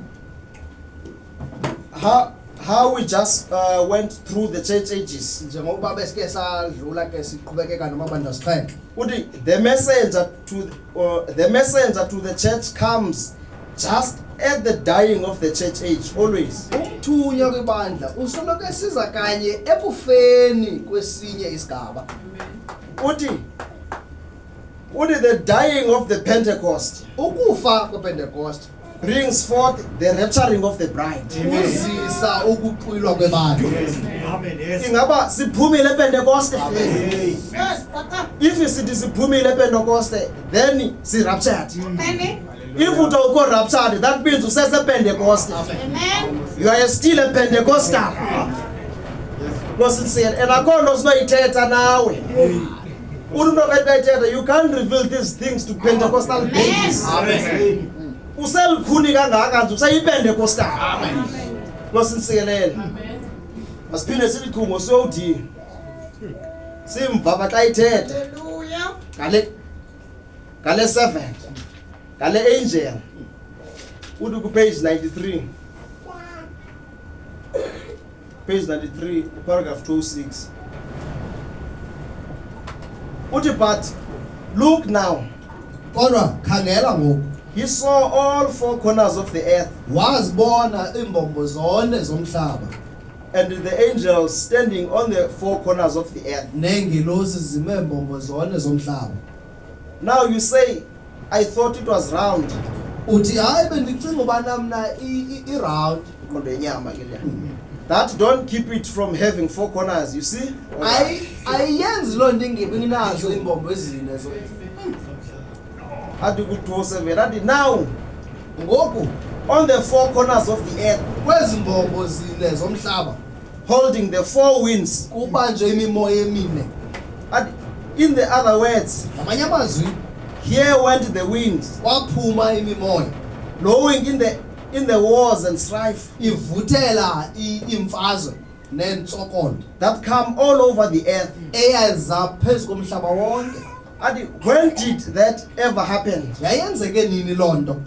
how we just went through the church ages. njengokuba besike sadlula ke siqhubekeka nomabandla sixhenxe. Uthi, the messenger to the church comes just at the dying of the church age, always. Umthunywa kwibandla usoloko esiza kanye ekufeni kwesinye isigaba. Uthi the dying of the Pentecost Ukufa kwePentecost brings forth the rapturing of the bride. kuzisa ukuxhwilwa kwebandla. Amen. Yes. Ingaba siphumile ePentecost? If sithi siphumile ePentecost, then si raptured. If uthi awukho raptured, that means usesePentecost. You are still a Pentecostal. Ngosinsikelele, and akho nto sinoyithetha nawe. Umuntu okayithetha, you can't reveal these things to Pentecostal babies. Uselikhuni kangaka nje useyiPentecostal. Ngosinsikelele. Asiphinde silichungo siyowudinga. Simva xa ithetha. Ngale 7. Ngale angel. Uthi ku page 93. Page 93, paragraph 206. Uthi, but look now, Kodwa khangela ngoku he saw all 4 corners of the earth, wazibona iimbombo zone zomhlaba and the angels standing on the 4 corners of the earth. neengelosi zimeembombo zone zomhlaba. Now you say, I thought it was round. Uthi hayi bendicinga ubana mna i-round. Ingqondo yenyama ke leya. That don't keep it from having 4 corners, you see? Ayiyenzi loo nto ingebi nazo iimbombo ezine zo. Athi ku 207, athi now Ngoku on the 4 corners of the earth, kwezi mbombo zine zomhlaba holding the 4 winds. kubanjwe imimoya emine. And in the other words, Ngamanye amazwi here went the winds, kwaphuma imimoya blowing in the wars and strife ivuthela imfazwe neentsokolo that come all over the earth. eyaza phezu komhlaba wonke. Adi, when did that ever happen? Yayenzeke nini lonto?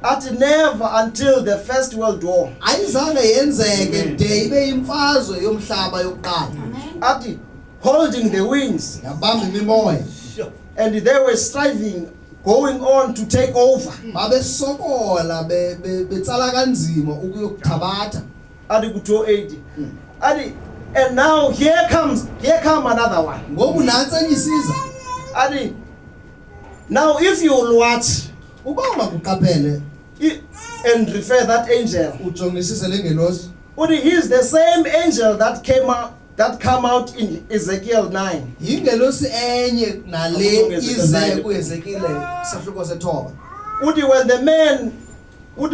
Adi, never until the First World War. Ayizange yenzeke de ibe imfazwe yomhlaba yokuqala. Adi, holding the wings, Yabamba imimoya. and they were striving, going on to take over. Babesokola betsala kanzima ukuyokuthabatha. Adi, kuto 80. Adi, and now here come another one. Ngoku nantsi enyisiza. Adi, now if you watch Uba makuqaphele and refer that angel, ujongisise lengelosi. Adi, he is the same angel that come out in Ezekiel 9. Yingelosi enye nale ize kuEzekile sahluko sethoba. Udi,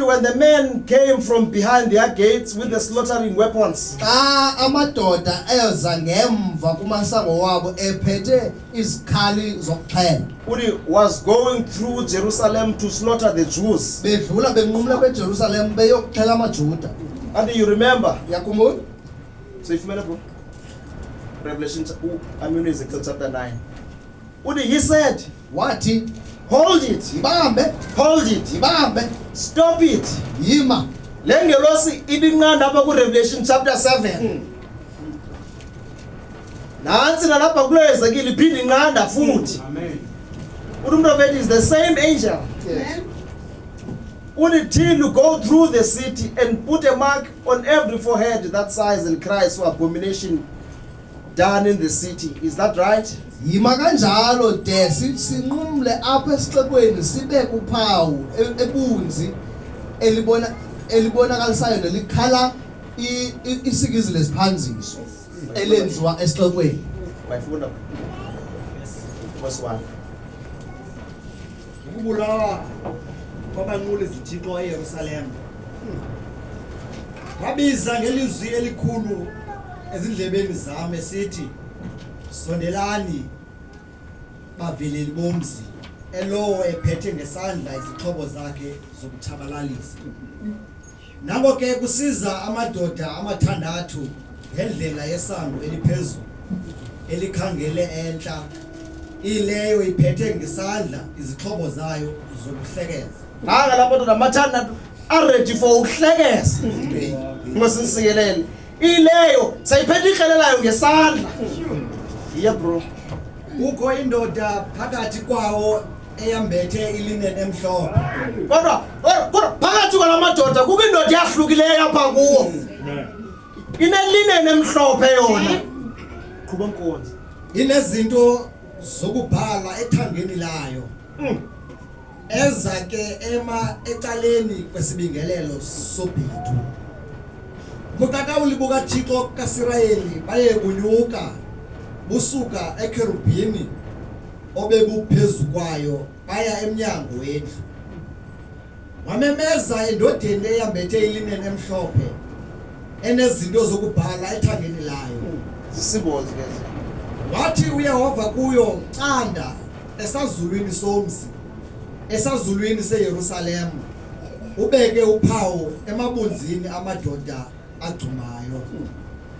when the men came from behind their gates with the slaughtering weapons, Xa amadoda eza ngemva kumasango wabo ephethe izikhali zokuxhela. Udi was going through Jerusalem to slaughter the Jews. Bedlula benqumla kweJerusalem beyokuxhela amaJuda. And you remember, Yakhumbula? so if you remember, bro, Ezekiel chapter 9. Udi, he said, Wathi hold it, ibambe, hold it, ibambe, stop it. yima. Lengelosi ibinqanda apha kuRevelation chapter 7. Nansi nalapha kulo Ezekiel iphinde inqanda futhi. Amen. Umuntu is the same angel. Yes. Until you go through the city and put a mark on every forehead that sighs and cries for abomination done in the city. Is that right? Yima kanjalo de sinqumle apha esixekweni sibeke uphawu ebunzi elibonakalisayo nelikhala isikizi lesiphanziso elenziwa esixekweni. Bayifunda. Verse 1. Ukubulawa kwabanqula izithixo eYerusalem. Wabiza ngelizwi elikhulu ezindlebeni zami esithi, sondelani baveleli bomzi, elowo ephethe ngesandla izixhobo zakhe zokuthabalalisa. Nabo ke kusiza amadoda amathandathu ngendlela yesango eliphezulu elikhangele enhla, ileyo iphethe ngesandla izixhobo zayo zokuhlekeza. Hanga lapho namathanda are ready for ukuhlekeza. Ngosinsikelele. Ileyo sayiphethe ihlelelayo ngesandla. Yeah bro. Kukho indoda phakathi kwawo eyambethe ilineni emhlophe. Kodwa phakathi kwalamadoda kukho indoda yahlukileyo apha kuwo. Inelineni emhlophe yona. Qhuba inkonzo. Inezinto zokubhala ethangeni layo. Eza ke ecaleni kwesibingelelo sobhidu. Bukakawuli bukaThixo kaSirayeli baye kunyuka busuka ekerubhini obebuphezu kwayo baya emnyango wendlu. Wamemeza endodeni eyambethe ilineni emhlophe enezinto zokubhala ethangeni layo. Symbols guys. Wathi uYehova kuyo, canda esazulwini somzi, esazulwini seYerusalem, ubeke uphawu emabunzini amadoda agcumayo,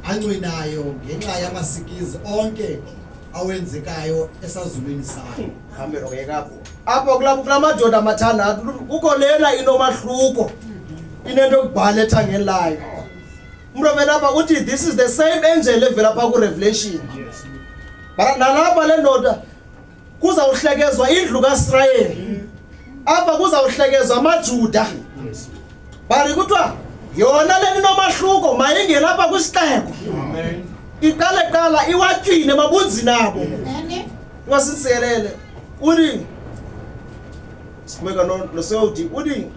ancwinayo ngenxa yamasikizi onke awenzekayo esazulwini sayo. Hambe lokuyekapho. Apho kulamadoda amathandathu kukho lena inomahluko. Inento yokubhala ethangeni layo. Umprofeti apha uthi this is the same angel evela pha kuRevelation. Yes. But nalapha le ndoda kuzawuhlekezwa indlu kaIsrayeli. Apha kuzawuhlekezwa amaJuda. Yes. Bari kuthiwa yona le inomahluko mayingene lapha kwisixeko. Amen. Iqala iwatyine emabunzini abo. Ngasiselele. Uthi sikumeka nosewudi uthi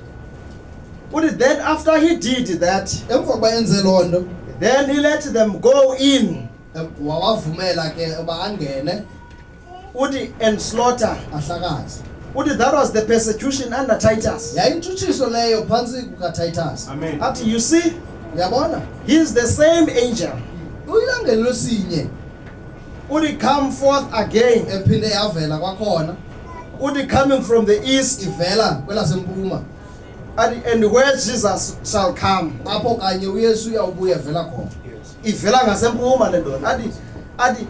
then after he did that, Emva kokuba enze loo nto, then he let them go in. wawavumela ke uba angene Uthi and slaughter. ahlakaze. Uthi that was the persecution under Titus. Yayintshutshiso leyo phantsi kukaTitus. Amen. After you see, Uyabona? he is the same angel. Uyilangeli losinye Uthi come forth again. ephinde yavela kwakhona Uthi coming from the east, ivela kwelasempuma and where Jesus shall come. apho kanye uYesu uyawubuya evela khona. Yes. Ivela ngasempuma le ndoda. Athi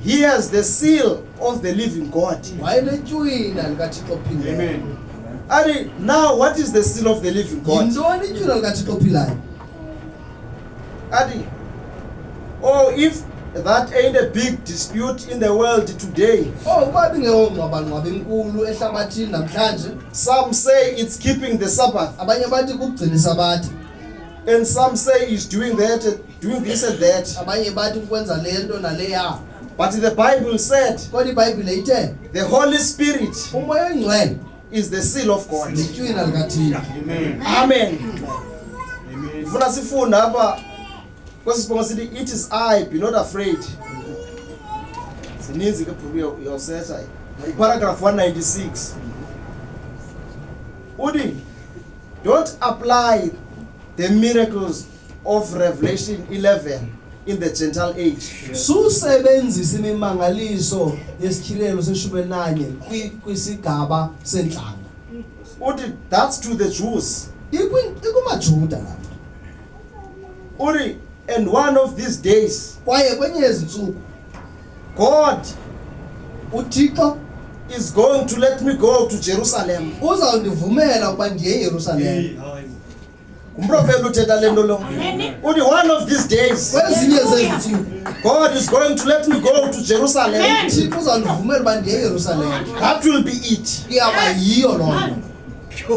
he has the seal of the living God. wayenetywina likathixo ophilayo. Amen. And now what is the seal of the living God? Yintoni itywina likathixo ophilayo? And oh, if that ain't a big dispute in the world today, Oh, uba bingeyongxwabangxwaba enkulu ehlabathini namhlanje, some say it's keeping the Sabbath, abanye bathi kukugcina isabatha, and some say it's doing that, doing this and that. abanye bathi ukwenza le nto naleya. But the Bible said Kodwa iBhayibhile ithe the Holy Spirit umoya oyingcwele is the seal of God. litywina likathixo. Amen. Amen. Amen. Funa sifunda hapa kwesi sibongo sithi it is I, be not afraid. Sininzi ke bhuku yosetha. Paragraph 196. Uthi don't apply the miracles of Revelation 11 in the Gentile age. Susebenzisa imimangaliso yesityhilelo seshumi elinanye kwisigaba sentlanga. Uthi that's to the Jews. Ikumajuda la. Uthi and one of these days Kwaye kwenye ezintsuku God uThixo is going to let me go to Jerusalem. uzawundivumela ukuba ndiye eYerusalem. Umprofeti uthetha le nto lo. Uthi one of these days Kwezinye zezintsuku God is going to let me go to Jerusalem. uThixo uzawundivumela ukuba ndiye eYerusalem. That will be it. Iyaba yiyo loo nto.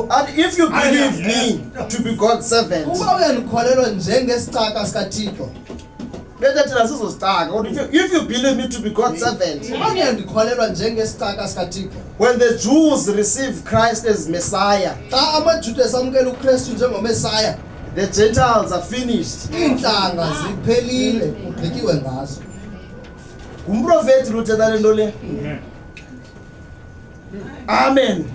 And if you believe me to be God's servant, Uba uyandikholelwa njengesicaka sikaThixo, better thina sizostaka. If you believe me to be God's servant, uba uyandikholelwa njengesicaka sikaThixo, when the Jews receive Christ as Messiah, xa amaJuda esamkela uKristu njengomesaya, the Gentiles are finished. iintlanga ziphelile, kugqityiwe ngazo. Umprofeti uthetha le nto le. Amen.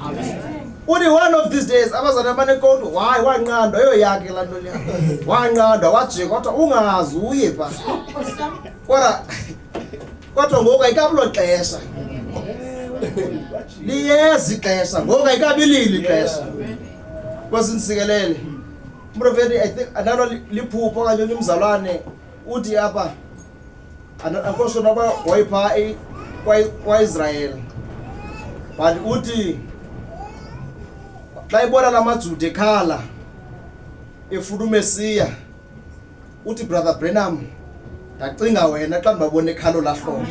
Uthi one of these days abazana banekonto hayi wanqandwa eyo yakhe la nto le. Wanqandwa wajika kodwa ungazi uye pha. Kodwa ngoku ayikabulo xesha. Liyeza ixesha ngoku ayikabilili ixesha. Kwasinsikelele. Umprofeti I think analo liphupho okanye umzalwane uthi apha ankosho naba wayipha kwa-Israel. But uthi xa ibona la maJuda ekhala efuna uMesiya, uthi Brother Branham ndacinga wena xa ndibabona ekhalo lahlobo.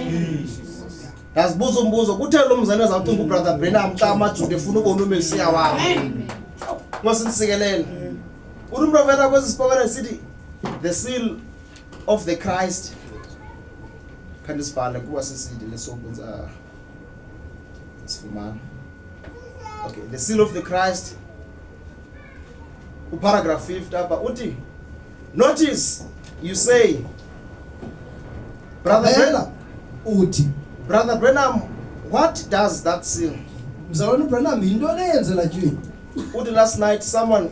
Ndazibuza umbuzo kutheni lo mzane ezawucinga uBrother Branham xa amaJuda efuna ubona uMesiya wabo. Ngosinsikelele. Uthi umprofeta kwezi sipokane sithi the seal of the Christ. Kanti sibhale kuba sisidi lesokwenza sifumana. Okay, the seal of the Christ. Paragraph 50 apha uthi notice you say Brother Branham, Uthi Brother Branham, what does that seal? mzalwane uBranham yintoni eyenzela tywina? Uthi last night someone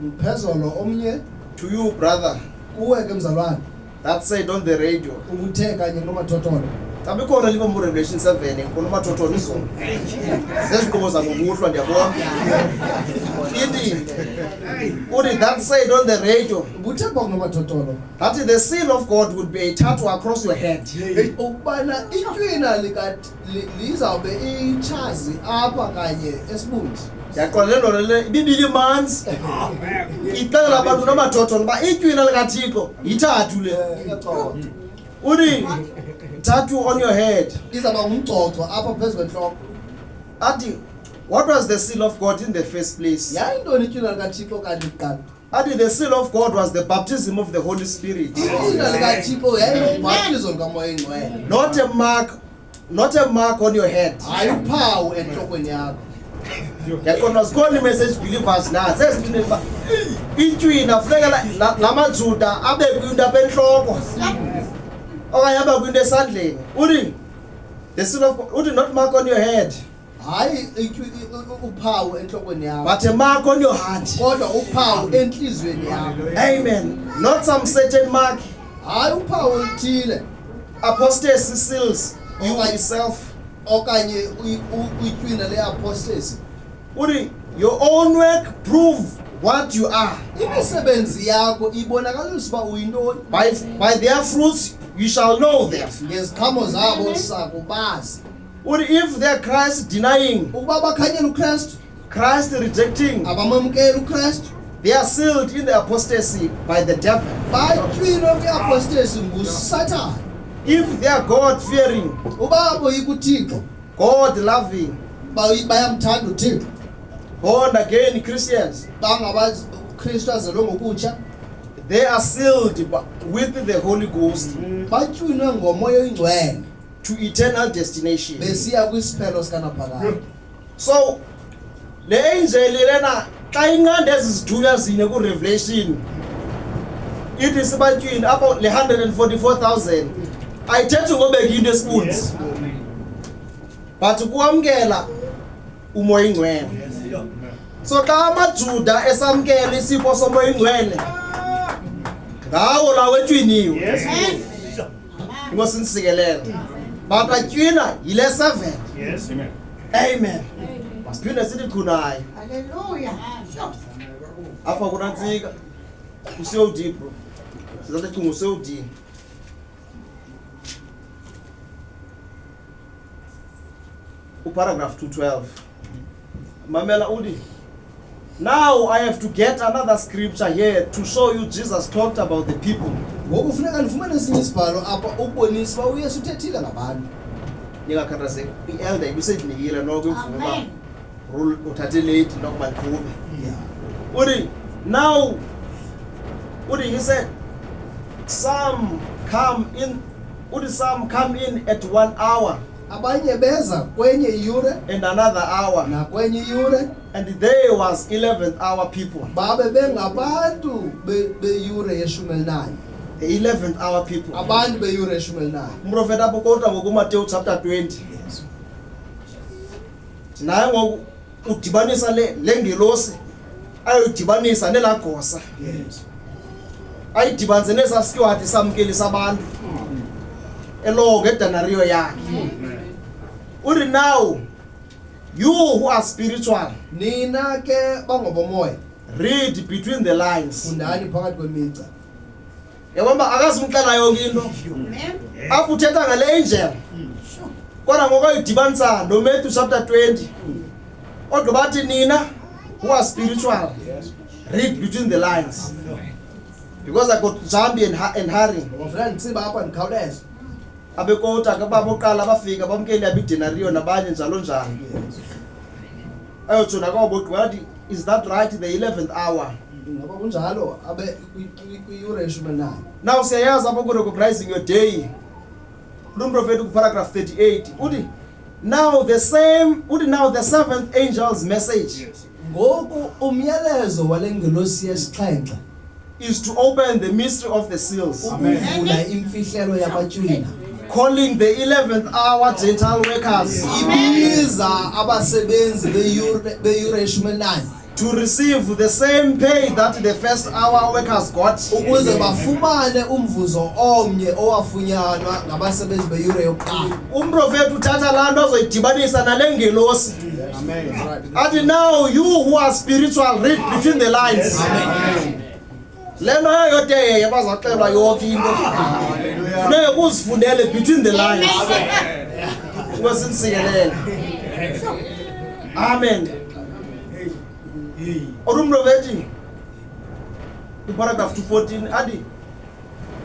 Mphezolo omnye to you brother kuwe ke mzalwane that said on the radio. ubuthe kanye kunomathotholo. Xa bikhona livo mu Revelation 7 kunomathotholo izolo. Zezinkqubo zangokuhlwa ndiyabona. Uthi that said on the radio. Ubuthe kwa kunomathotholo. That is the seal of God would be a tattoo across your head. Ukubana itywina lizawube itshazi apha kanye esibunzi. Yaqola lento le ibibili manzi. Ixela abantu namathotholo ba itywina likaThixo yithathu le. Uthi tattoo on your head. Izaba umcoco apha phezu kwentloko. Athi what was the seal of God in the first place? Yayintoni itywina likaThixo kanti kuqala? Athi the seal of God was the baptism of the Holy Spirit. Itywina likaThixo yayingubhaptizo likaMoya Oyingcwele. Not a mark on your head. Hayi uphawu entlokweni yakho. Yaqona sikhona message believers na sesibinele ba itywina funeka la maJuda abe kwinto apenhloko. Okanye abe kwinto esandleni. Uthi the seal of God, uthi not mark on your head. Hayi uphawu entlokweni yakho. But a mark on your heart. Kodwa uphawu enhlizweni yakho. Amen. Not some certain mark. Hayi uphawu oluthile. Apostasy seals you Okay. yourself. Okanye itywina leapostasy. Uthi your own work prove what you are. Imisebenzi yakho ibonakalisa uba uyintoni. By their fruits you shall know them. ngeziqhamo zabo sakubazi Uthi if they are Christ denying, ukuba bakhanyela uKristu Christ rejecting, abamamkela uKristu they are sealed in the apostasy by the devil. batywile kwi-apostasy nguSathane. If they are God fearing, uba boyika uThixo God loving, bayamthanda uThixo born again Christians, bangabazi uKristu azelwe ngokutsha they are sealed with the Holy Ghost batywinwe ngomoya oyingcwele to eternal destination. besiya kwisiphelo sikanaphakade. So le angel lena xa inqande ezizithunywa zine ku Revelation ithi sibatywini apho le 144,000 ayithethi ngobeka into esibunzi, Yes. but kuamkela umoya ingcwele. So xa amaJuda esamkela isipho somoya ingcwele ngawo la wetywiniwe Yes. inkosi nisikelele, but atywina yile 7. Yes. Amen. Masiphinde sithi khunayo Hallelujah. apha kunantsika uSeudi bro, sizathi nguSeudi. Paragraph 212. Mamela uthi, now I have to get another scripture here to show you Jesus talked about the people. ngoku funeka ndifumane esinye isibhalo apha ukubonisa uba uyesu uthethile ngabantu. Ningakhathazeki, i-elder ibisendinikile noko imvume uba Amen. rule uthathe late nokuba ndiqhube. Uthi, now uthi he said some come in at 1 hour abanye beza kwenye iyure and another hour, nakwenye iyure and there was 11th hour people. babe bengabantu beyure yeshumi elinanye, The 11th hour people. abantu beyure yeshumi elinanye. Umprofeti apokota ngokuMateyu chapter 20. Naye ngoku udibanisa le ngelosi ayodibanisa nelagosa. Ayidibanise nesasikwadi samkelisa abantu elonge edanariyo yakhe. Uthi now you who are spiritual, Nina ke bangobomoya read between the lines. fundani phakathi kwemigca. Yabona akazimxela yonke into. Amen. Apho uthetha ngale angel. Kodwa ngokuyidibanisa no Matthew chapter 20. Kodwa bathi nina who are spiritual, read between the lines. Because I got jumpy and hurry. Ngofuna nditsiba apha ndikhawuleza. Abekota ke babo oqala bafika bamkeli abidenariyo nabanye njalo njalo. Ayotshona kwabo wathi, is that right, the 11th hour? Ngoba kunjalo abe kwiyure yeshumi elinanye. Now siyayazi apho ku-recognizing your day. Lo mprofeti ku-paragraph 38 uthi now the 7th angel's message Ngoku umyalezo wale ngelosi yesixhenxe is to open the mystery of the seals, ukuvula imfihlelo yabatywina. calling the 11th hour Gentile workers Ibiza abasebenzi beyure yeshumi elinanye to receive the same pay that the first hour workers got. ukuze bafumane umvuzo omnye owafunyanwa ngabasebenzi beyure yokuqala. Umprofeti uthatha laa nto azoyidibanisa nale ngelosi. Athi now you who are spiritual, read between the lines. Le nto yayodeye bazaxelwa yonke into. Funeka uzifundele between the lines. Inkosi nisikelele. Amen. Umprofeti paragraph 214 athi,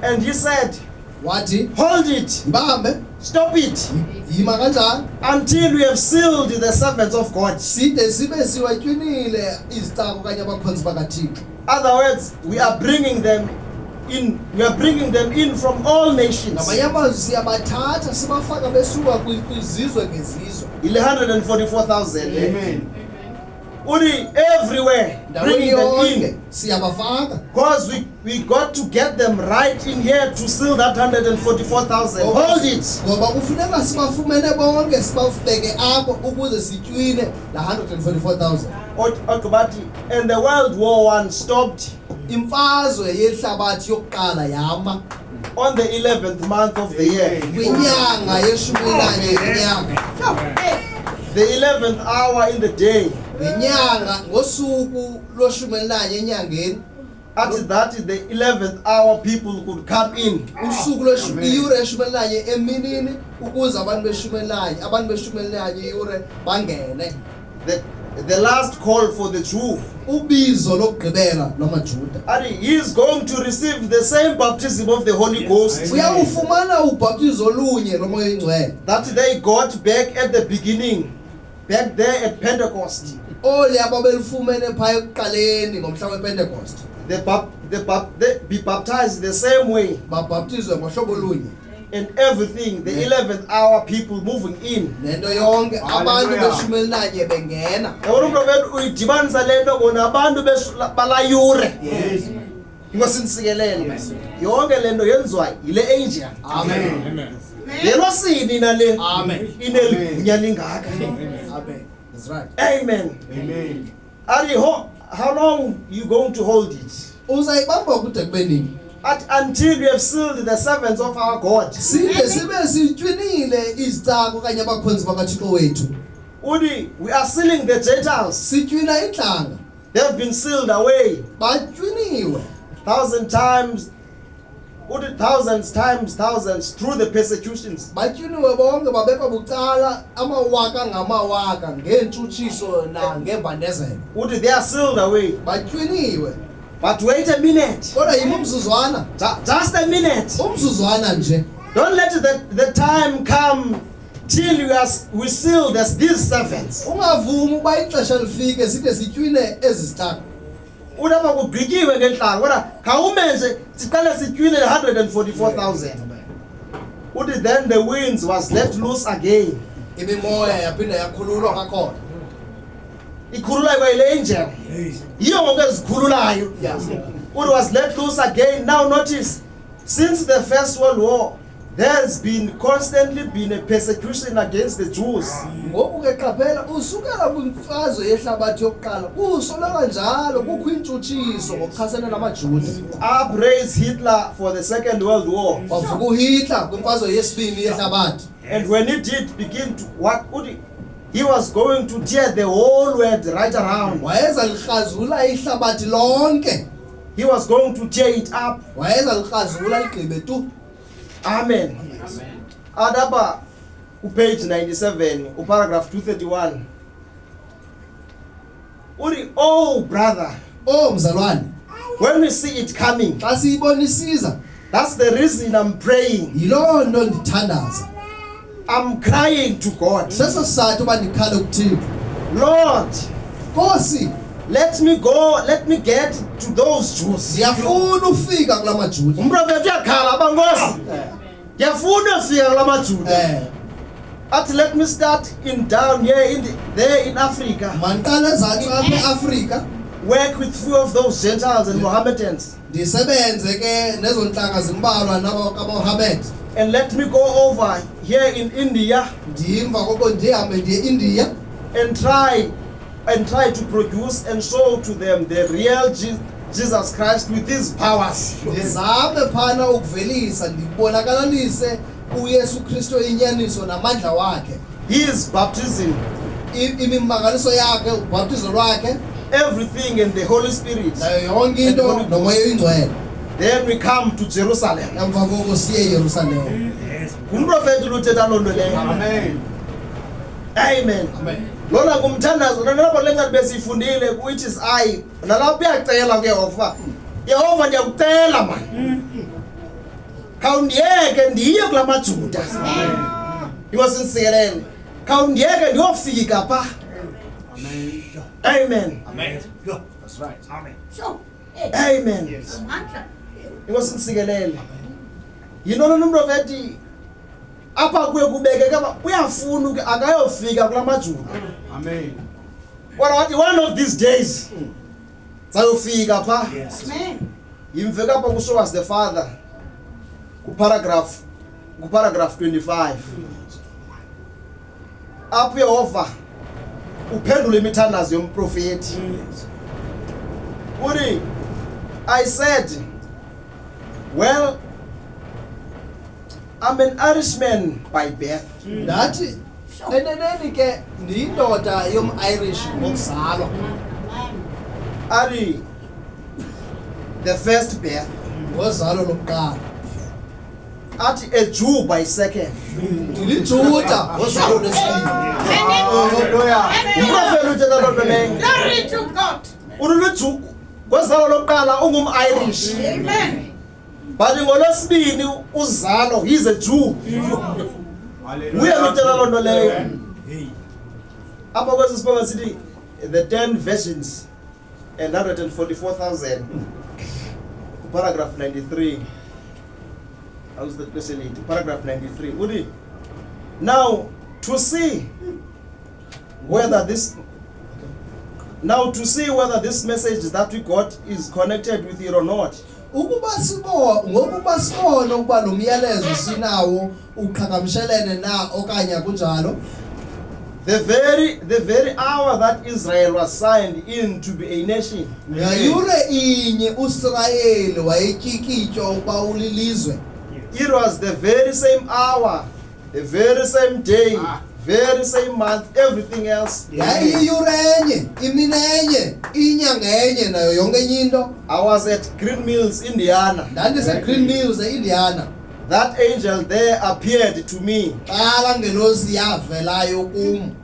and he said, Wathi hold it, mbambe stop it, yima kanjani until we have sealed the servants of God. side sibe siwatywinile izicako kanye abakhonzi bakaThixo. Other words, we are bringing them in from all nations. Ngamanye amazwi siyabathatha sibafaka besuka kwizizwe ngezizwe. Ile 144,000. Amen. Uthi everywhere, Ndaweni bringing them yonke in. siyabafaka. Because we got to get them right in here to seal that 144,000. Hold it. Ngoba kufuneka sibafumene bonke sibafubeke apho ukuze sitywine la 144,000. And the World War I stopped Imfazwe yehlabathi yokuqala yama on the 11th month of the year. kwinyanga yeshumi elinanye yenyanga. The 11th hour in the day. Ngenyanga ngosuku loshumi elinanye enyangeni At that the 11th hour people could come in. usuku iyure eshumelanye eminini ukuze abantu beshumelanye iyure bangene. The last call for the Jew. Ubizo lokugqibela lwamaJuda. And he is going to receive the same baptism of the Holy Ghost Uyawufumana ubhaptizo olunye lomoya oyingcwele. that they got back at the beginning, back there at Pentecost. Oli ababelifumene phaya ekuqaleni ngomhla wePentecost. They be baptized the same way, Babhaptizwe ngohlobo olunye. and everything, the 11th hour people moving in. Nento yonke abantu beshumelanye bengena. Yabona umuntu wethu uyidibanisa lento ngona abantu balayure. Inkosi nisikelele. Yonke lento yenziwa yile angel. Amen. Yelosini nale. Amen. Ineligunya lingaka. Amen. That's right. Amen. Amen. Ari, how long you going to hold it? Uzayibamba kude kubenini. Until we have sealed the servants of our God. Sibe sitywinile izitako kanye abakhonzi bakaThixo wethu. Udi, we are sealing the Gentiles. Sitywina inhlanga. They have been sealed away. Batywiniwe. 1,000 times. Udi, thousands through the persecutions. Batywiniwe bonke babekwa bucala amawaka ngamawaka ngentshutshiso nangembandezelo. Udi, they are sealed away. Batywiniwe. But wait a minute. Kodwa yima umzuzwana. Just a minute. Umzuzwana nje. Don't let the time come till we seal these servants. Ungavumi uba ixesha lifike side sitywine ezisithathu. Udaba kubhikiwe ngenhlanga kodwa khawume nje siqale sitywine 144,000. Uthi then the winds was let loose again. Imimoya yaphinda yakhululwa kakhona. Ikhululayo kwayile angel. Yiyo konke ezikhululayo. Yes. It was let loose again. Now notice, since the First World War, there's been constantly been a persecution against the Jews. Ngoku ke qaphela usukela kwimfazwe yehlabathi yokuqala usoloko njalo kukho intshutshiso ngokuchasene namaJuda. Upraised Hitler for the Second World War. Wavuka uHitler kwimfazwe yesibini yehlabathi. And when he did begin to he was going to tear the whole world right around. Wayeza likhazula ihlabathi lonke. He was going to tear it up. Wayeza likhazula ligqibe tu. Amen. Adaba page 97, paragraph 231. Uri, oh brother, Oh mzalwane, when we see it coming, xa siyibona isiza, that's the reason I'm praying. yiloo nto ndithandaza. I'm crying to God. Seso sizathu uba ndikhale kuThixo. Lord, Nkosi, let me get to those Jews. ndiyafuna ufika kula maJuda. Umprofeti uyakhala abankosi. Ndiyafuna ufika kula maJuda. Athi let me start down here there in Africa. Mandiqale ezantsi apha eAfrika. Work with few of those Gentiles and Mohammedans. Ndisebenze ke nezo ntlanga zimbalwa nabakaMohammed. And let me go over here in India Ndimva koko ndihambe ndiye India and try to produce and show to them the real Jesus Christ with his powers. ndizame phana ukuvelisa ndibonakalise uYesu Kristu inyaniso namandla wakhe. His baptism, Imimangaliso yakhe, ubhaptizo lwakhe, everything in the Holy Spirit. nayo yonke into nomoya oyingcwele. Then we come to Jerusalem. Emva koko siye eYerusalem. Umprofeti luthetha loo nto leyo. Amen. Amen. Amen. Lona ngumthandazo nalapho lenza besifundile which is I nalapho uyacela kuYehova. Yehova ndiyakucela man. Khawundiyeke ndiye kula maJuda. Inkosi nisikelele. Khawundiyeke ndiyofika pha. Amen. Amen. Amen. That's right. Amen. Amen. Yes. Inkosi nisikelele. Yinona umprofeti apha kuye kubekeke uyafuna ke akayofika kula maJuda. Amen. Wathi one of these days sayofika pha. Yes. Yimveka apha ku show us the Father ku paragraph 25. Apho Yehova uphendula imithandazo yomprofeti. Uthi I said, well, I'm an Irishman by birth. Ndathi eneneni ke ndiyindoda yom-Irish ngokuzalwa. Ari, the first birth. ngozalo lokuqala Athi a Jew by second. ndilijuda ngozalo lesibili Hallelujah. Umprofeti uthetha loo nto leyo. Glory to God. Ululuju ngozalo lokuqala ungum-Irish. Amen. But ngolwesibini uzalo, he's a Jew. Uye luthetha loo nto leyo. Apha kwesi sibonga sithi the 10 virgins and 144,000. Paragraph 93. How's the question? Paragraph 93. Udi. Now to see whether this message that we got is connected with it or not. ngokuba sibona ukuba lo myalezo sinawo uqhagamshelene na okanye kunjalo The very hour that Israel was signed in to be a nation, ngayure inye uIsrayeli wayetyikityo ukuba ulilizwe it was the very same hour, the very same day, very same month, everything else. yayiyure enye imini enye inyanga enye nayo yonke enye into I was at Green Mills, Indiana. ndandise-Green Mills eIndiana That angel there appeared to me qala ngelosi yavelayo kum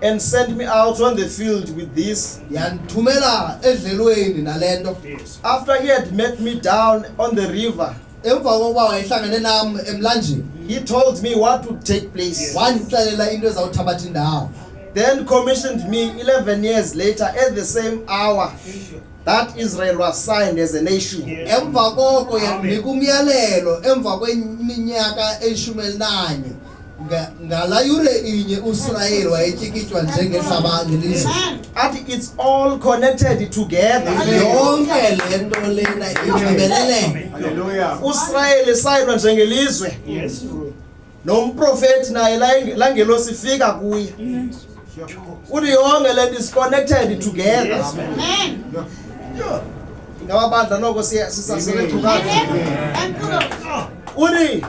and sent me out on the field with this. yandithumela edlelweni nale nto After he had met me down on the river, emva kokuba wayehlangene nam emlanjeni he told me what would take place. wandixelela into ezawuthabatha indawo Then commissioned me 11 years later at the same hour that Israel was signed as a nation. emva koko yandinika umyalelo emva kweminyaka eyi-11 ngala yure inye uIsrayeli wayetyikitywa njengehlabangilizwe And it's all connected together. yonke le nto lena inxibelelene Hallelujah. Israel sayinwa njengelizwe. Yes, true. Nomprofeti naye langelosifika kuye. Uthi yonke le nto is connected together. Amen. Ngabandla noko sisasebethukana. Thank you, Lord. Uthi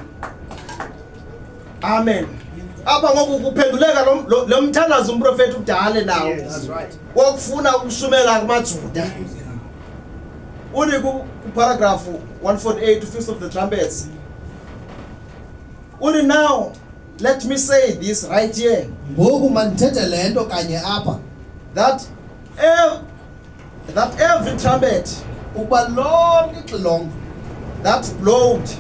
amen. Apha ngoku kuphenduleka lo mthandazo umprofeti udale nawo. That's right. Wokufuna ukushumela kumaJuda. Uthi ku paragraph 148 Feast of the Trumpets. Uthi now let me say this right here, ngoku mandithethe le nto kanye apha that every trumpet ukuba lonke ixilongo that blowed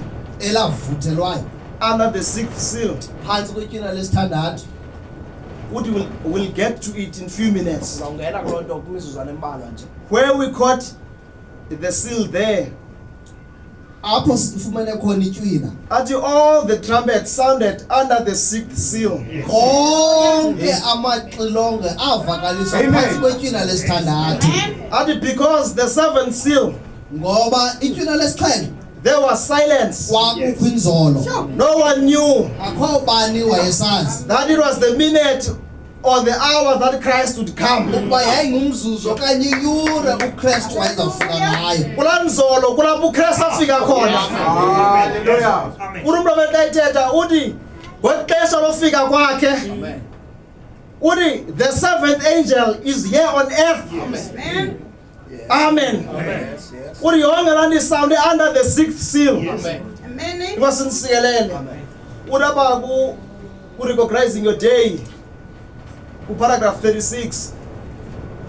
elavuthelwayo under the 6th seal, phantsi kwetyina lesithandathu will get to it in few minutes. uzawungena kuloo nto kwimizuzwana embalwa nje Where we caught the seal there, apho sifumene khona itywina until all the trumpets sounded under the 6th seal. konke amaxilongo avakaliswa Amen. phantsi kwetyina lesithandathu And because the 7th seal, ngoba itywina lesixhenxe there was silence. kwakukho inzolo No one knew akho bani wayesazi that it was the minute or the hour that Christ would come. ukuba yayingumzuzu okanye iyure ukristu wayezawufika ngayo Kulaa nzolo kulapho uKristu afika khona. Hallelujah. Umprofeti ayithetha uthi ngexesha lofika kwakhe uthi the 7th angel is here on earth. Amen. Amen. Uthi yonke laa nto isawunde under the 6th seal. Amen. Ingasinisikelele. Uthi apha ku-recognizing your day, paragraph 36.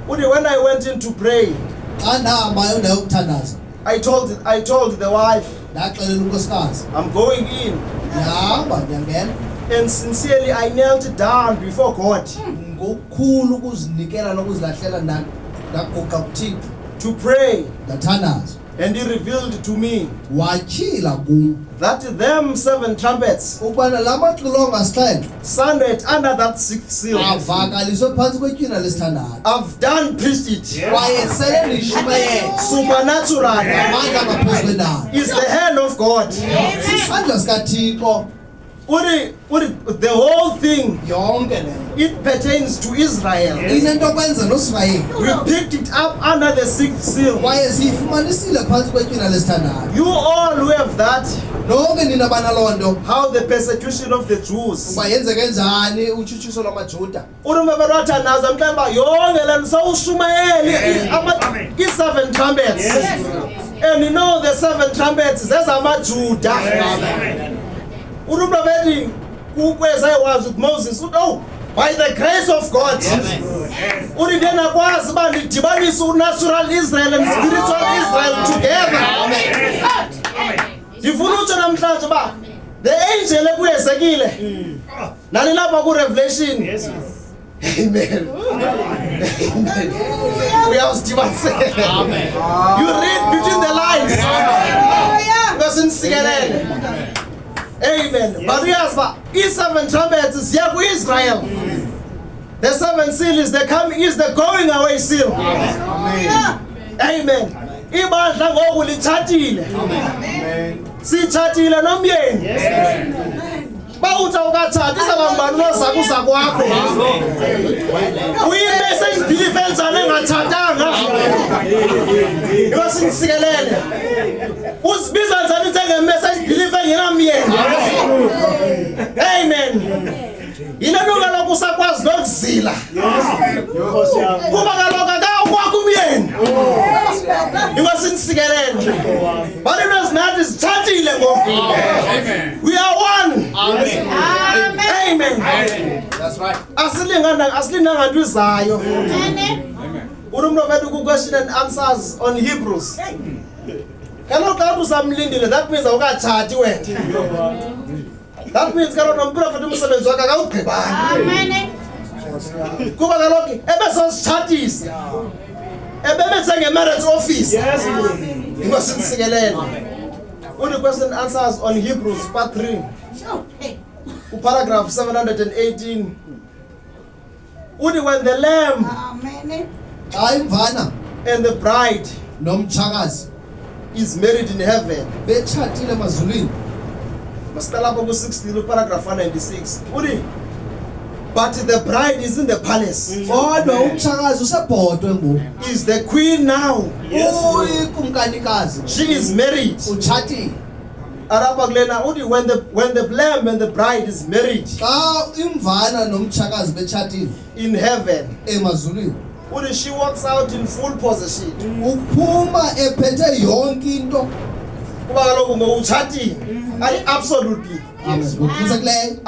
Uthi when I went in to pray, xa ndahambayo ndayokuthandaza I told the wife, ndaxelela unkosikazi I'm going in. ndihamba ndiyangena And sincerely I knelt down before God ngokukhulu ukuzinikela nokuzilahlela ndaguqa kuthixo to pray. ndathandaza And he revealed to me watyhila kum that them 7 trumpets ukubana la maxilongo asixhenxe sounded under that 6th seal. avakaliswe phantsi kwetyina lesithandathu I've done preached it. kwaye sele ndishumayele Supernatural amandla ngaphezu kwendawo is the hand of God. sisandla sikathixo The whole thing, yonke le it pertains to Israel. inento kwenza nosirayeli We picked it up under the 6th seal. kwaye siyifumanisile phantsi kwetyina lesithandathu You all who have that, nonke nina banaloo nto how the persecution of the Jews. uba yenzeke njani utshutshiso lwamajuda Urumebe wathandaza mhlawumbe yonke le nto sowushumayeli i-7 trumpets. And you know the 7 trumpets, zezamaJuda. Unomprofeti kukweza iwazi with Moses, oh, by the grace of God. Uthi ndena kwazi ba ndidibanisa unnatural Israel and spiritual Israel together. Ndifuna utsho namhlanje ba the angel ekuyezekile nalilapha ku Revelation. Amen. Uyawusidibanisela. You read between the lines. Ngasinsikelele. Amen. But uyazi ba i7 trumpets ziya ku-Israel. The 7 seal is the going away seal. Amen. Ibandla ngoku litshatile. Sitshatile nomyeni. Ba uthi awukathathi izabangibani nozakuza kwakho. Uyi-message belief enjani engathathanga. Iwasinisikelele. Uzibiza njani njenge-message belief engenamyeni. Amen. Yile nto kaloku usakwazi nokuzila. Kuba kaloku akawukwakho umyeni. Iwasinisikelele. But into ezinathi zitshatile ngoku. We are one. Amen. Amen. That's right. Asilinganga nto izayo. Amen. Urumno bethu ku-question and answers on Hebrews. Kaloku xa usamlindile, that means awukatshati wena. That means kaloku nomprofeti umsebenzi wakhe akawugqibanga. Amen. Kuba kaloku ebesositshatisa. Ebebethe nge-marriage office. Ingosinisikelele. Uthi question and answers on Hebrews part 3. Paragraph 718. Uthi when the lamb Amen. Xa imvana and the bride nomtshakazi is married in heaven. betshatile emazulwini. Masiqala lapho ku-16 paragraph 196. Uthi but the bride is in the palace. Kodwa umtshakazi usebhodwe ngoku. Is the queen now. Uyikumkanikazi. She is married. Utshatile. Arapha kulena uthi when the lamb and the bride is married Xa imvana nomtshakazi betshatile in heaven, emazulwini. uthi she walks out in full possession. Uphuma ephethe yonke into. Kuba kaloku ngoutshatile. Absolutely. Yes. Ngokusekileyo.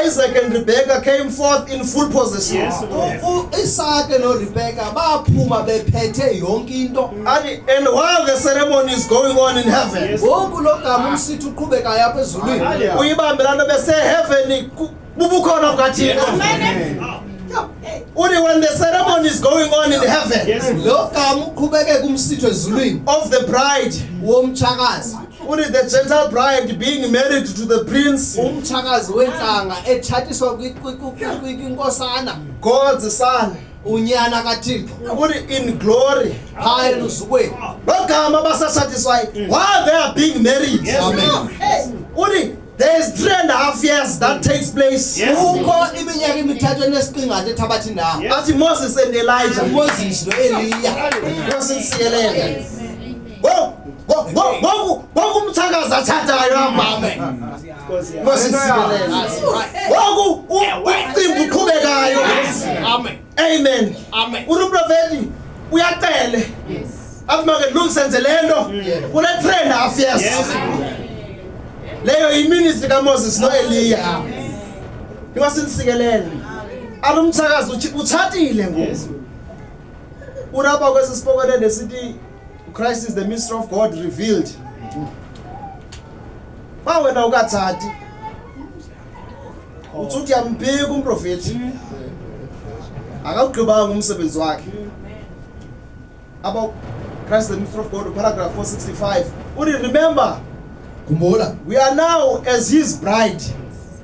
Isaac and Rebecca came forth in full possession. Isake noRebecca baphuma bephethe yonke into. And while the ceremony is going on in heaven, Ngoku lo gama umsithi uqhubekayo apha ezulwini. uyibambelana bese-heaven bubukhona bukaThixo. Amen. Uthi when the ceremony is going on in heaven Lo gama uqhubeke kumsitho ezulwini of the bride, womtshakazi. uthi the Gentile bride being married to the prince, Umtshakazi wenhlanga etshatiswa kwinkosana, God's son, unyana kaThixo. uthi in glory. Phaya eluzukweni. Lo gama basasatisfied while they are being married. Uthi there is 3.5 years that takes place. Kukho iminyaka emithathu enesiqingatha ethabatha indawo. Athi Moses and Elijah. Moses noEliya. Nkosinisikelele. Ngoku umthakazi athathayo apha. Nkosinisikelele. Ngoku umcimbi uqhubekayo. Amen. Unomprofeti uyacele. Athi make lungisenze lento kule 3.5 years. Leyo iministry kaMoses noEliya. Nkosinisikelele. Alumthakazi utshatile ngoku. Urapha kwesi spoken nesithi Christ is the mystery of God revealed. Ba wena ukathathi. Uthuthi yampika umprofeti. Akawugqibanga umsebenzi wakhe. About Christ the mystery of God, paragraph 465. Uthi remember, Khumbula, we are now as his bride,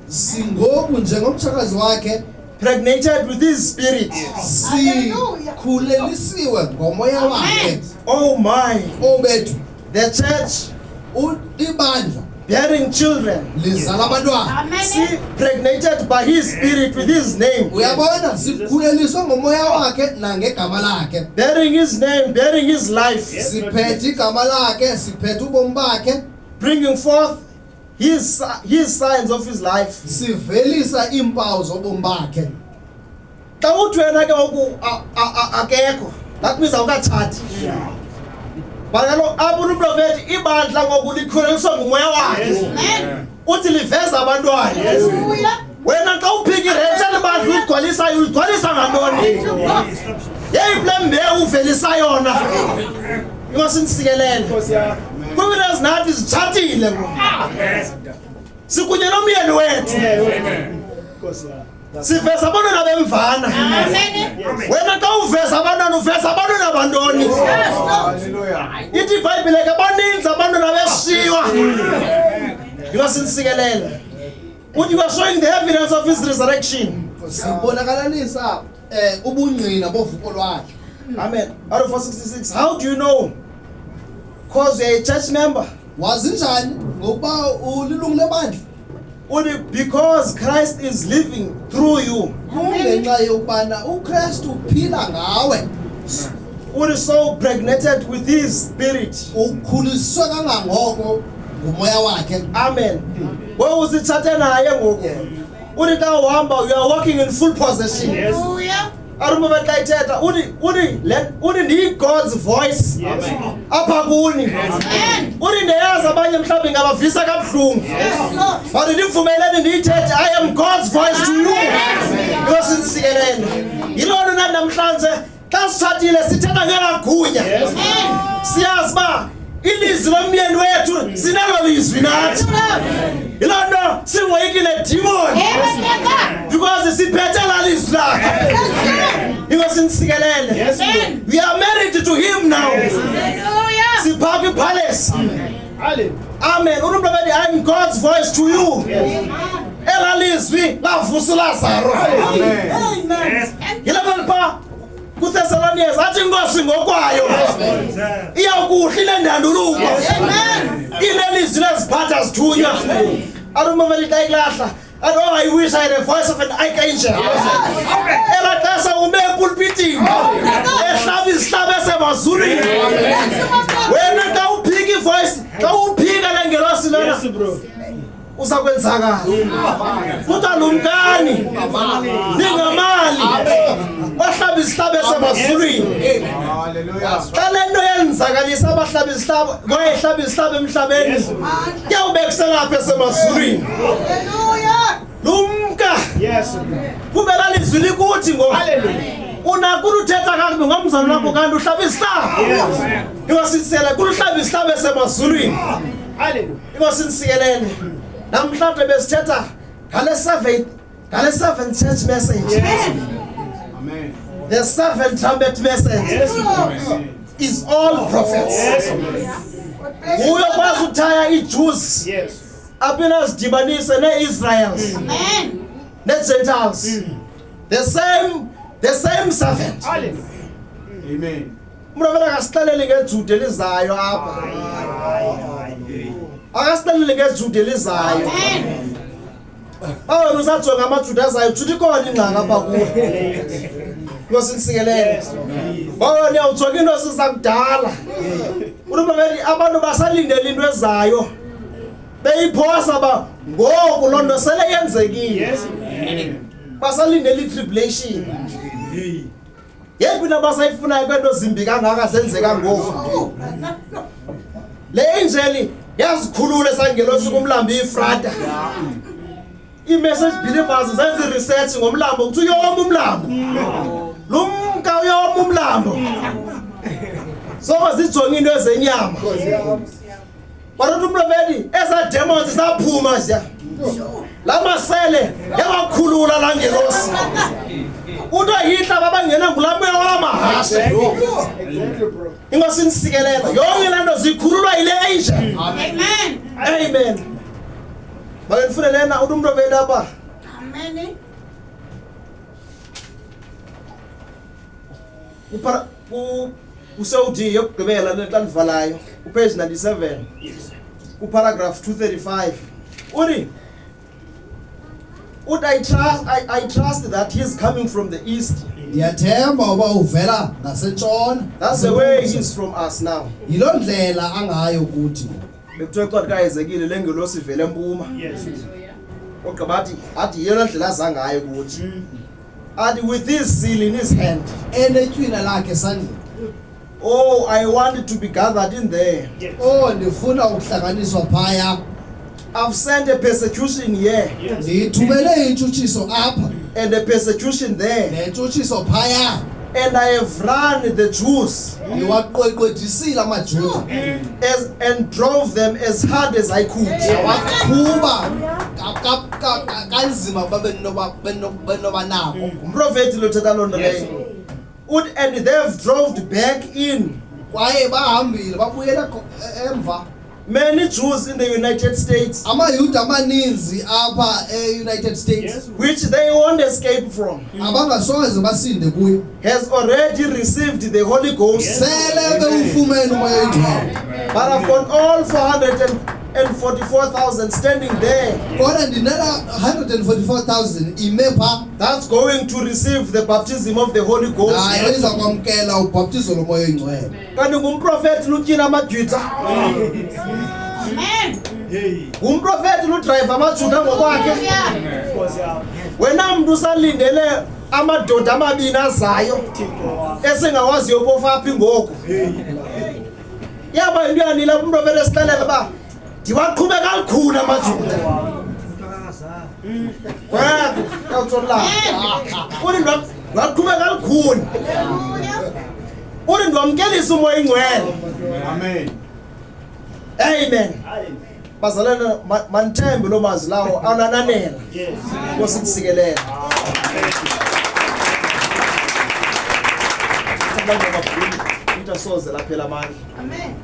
singoku njengomtshakazi wakhe, pregnated with his spirit. Sikhulelisiwe ngomoya wakhe. Oh my, Obethu, the church ibandla bearing children, lizala abantwana. see, pregnated by his spirit with his name, Uyabona, sikhuleliswe ngomoya wakhe nangegama lakhe. bearing his name, bearing his life, Siphethe igama lakhe, siphethe ubomi bakhe, bringing forth his signs of his life. sivelisa iimpawu zobomi bakhe. Xa uthi wena ke ngoku akekho, that means awukathathi. Bakalo abulu prophet ibandla ngokulikholeliswa ngumoya wakhe. Amen. Uthi liveza abantwana. Hallelujah. Wena xa uphika irentsha libandla uligcwalisa ngantoni? To God. Yeyiplembe uvelisa yona. Ingosinisikelele. Kuwina zinathi zichatile ngoku. Sikunye nomyeni wethu. Nkosi yami. Siveza abantwana bemvana. Amen. Wena xa uveza abantwana uveza abantwana abantoni? Yes, Lord. Hallelujah. Ithi iBhayibhile ke baninzi abantwana beshiywa. Ingosinisikelele. Uthi you are showing the evidence of his resurrection. Sibonakalalisa ubungqina bovuko lwakhe. Amen. Out of 466. How do you know? Because you are a church member. Wazi njani ngokuba ulilungu lebandla? Only because Christ is living through you. Kungenxa yokubana uKristu uphila ngawe. Only so pregnated with his spirit. Ukhuliswe kangangoko ngumoya wakhe. Amen. Where was it Satan naye ngoku? Uri xa uhamba you are walking in full possession. Hallelujah. Arumbe xa ithetha uri ndi God's voice. Apha kuni. Amen. Uri ndiyazi abanye mhlawumbi ngabavisa kabuhlungu. Yes, Lord. But ndivumeleni ndiyithethe I am God's voice to you. Yosisikelele. Yiloo nto nathi namhlanje xa sitshatile sithetha ngelagunya. Amen. Siyazi uba ilizwi lomyeni wethu sinalo lizwi nathi. Yiloo nto singoyikile demon Amen. because siphethe laa lizwi lakhe. Ingosinisikelele. Amen. We are married to him now. Hallelujah. Siphapha ipalace. Hallelujah. Amen. Unomntu abethi I am God's voice to you. Ela lizwi lavusa uLazaro. Amen. Yiloo nto phaa kuThessalonians athi inkosi ngokwayo iyawukuhla inendanduluko. Amen. Inelizwi leziphatha zithunywa. Arumameli xa ikulahla. And oh, I wish I had a voice of an archangel. Ela xesha ume epulpitini ehlaba izihlaba esemazulwini. Wena xa uphika ivoice xa uphika lengelosi lona Bro. uza kwenzakala. Kuthiwa lumkani ningamali bahlaba izihlaba esemazulwini. Hallelujah. Xa le nto yenzakalisa abahlaba izihlaba bayehlaba izihlaba emhlabeni kuyawubekisela apha esemazulwini. Hallelujah. Lumka Yes. kube laa lizwi likuthi ngoku Hallelujah. unakula uthetha kakubi ngomzalwane wakho kanti uhlaba isihlaba. Ingosinisikele kuluhlaba isihlaba esemazulwini. Hallelujah. Ingosinisikele namhlanje besithetha ngale seventh church message. Amen. The seventh trumpet message is all prophets. Kuyo kwazi uthaya iJews Yes. apina zidibanise neIsraels Amen. neGentiles. The same servant. Hallelujah. Amen. Umuntu avela akasixeleli ngeJuda elizayo apha. Akasixeleli ngeJuda elizayo. Amen. Wena usajonga amaJuda azayo Juda ikhona ingxaki apha kuyo. Ngosinisikele. Wena uyawujonga into sizakudala. Umuntu aveli abantu basalindele into ezayo. Beyiphosa ba ngoku loo nto sele yenzekile. Yes. Basalindele i-tribulation. Yephi into abasayifunayo kwento zimbi kangaka zenzeka ngoku. Le angel yazikhulula esangelosi kumlambo iEfrata. I-message believers zenza i-research ngomlambo kuthi uyoma umlambo. Lumka uyoma umlambo. So zijonga into ezenyama. Baruthi umlobeli eza demons zaphuma nje. Lamasele yabakhulula la ngelosi. Uthi yihla babangena ngulamoya wamahashe. Ingosinisikelele yonke lento zikhululwa yile angel. Amen. Amen. Bayifune lena uthi umlobeli lapha. Amen. Upara usewuthi yokugqibela lento alivalayo. Upage 97. Uparagraph 235. Uthi I trust that he is coming from the east. Ndiyathemba uba uvela ngasentshona. That's the way he is from us now. Yiloo ndlela angayo kuthi. Bekuthiwa icwadi kaEzekile lengelosi ivele empuma. Yes. Ogqiba athi yena ndlela aza ngayo kuthi. Athi with his seal in his hand. Enetywina lakhe esandleni. Oh, I want to be gathered in there. Yes. Oh, ndifuna ukuhlanganiswa phaya. I've sent a persecution here Yes. Ndithumele intshutshiso apha and a persecution there. nentshutshiso phaya. And I have run the Jews Ndiwaqweqwedisile amaJuda. and drove them as hard as I could. Ndawaqhuba kanzima benoba nako. Umprofeti lo thetha loo nto leyo. And they've drove back in. Kwaye bahambile babuyela emva. Many Jews in the United States, AmaYuda amaninzi apha eUnited States Yes. which they won't escape from, abangasoze basinde kuyo. has already received the Holy Ghost. Yes. Sele bewufumene umoya oyingcwele. But I've got all 444,000 standing there. Kodwa ndinela 144,000 ime pha. That's going to receive the baptism of the Holy Ghost. Nayo iza kwamkela ubhaptizo lomoya oyingcwele. Kanti ngumprofeti lutyina amajuda. Amen. Ngumprofeti ludrive amajuda ngokwakhe. Hallelujah. Of course, Wena mntu usalindele amadoda amabini azayo esingawaziyo phofu aphi ngoku. Yaba into yanile umprofeti esixelela uba ndiwaqhube kalukhulu amajuda. Kwakutshonla. Uthi ndiwaqhube kalukhulu. Hallelujah. Uthi ndiwamkelisa umoya oyingcwele. Amen. Amen. Bazalwana manithembe lo mazwi lawo awunananela. Yes. Nkosi kusikelele. Into soze laphela amandla. Amen.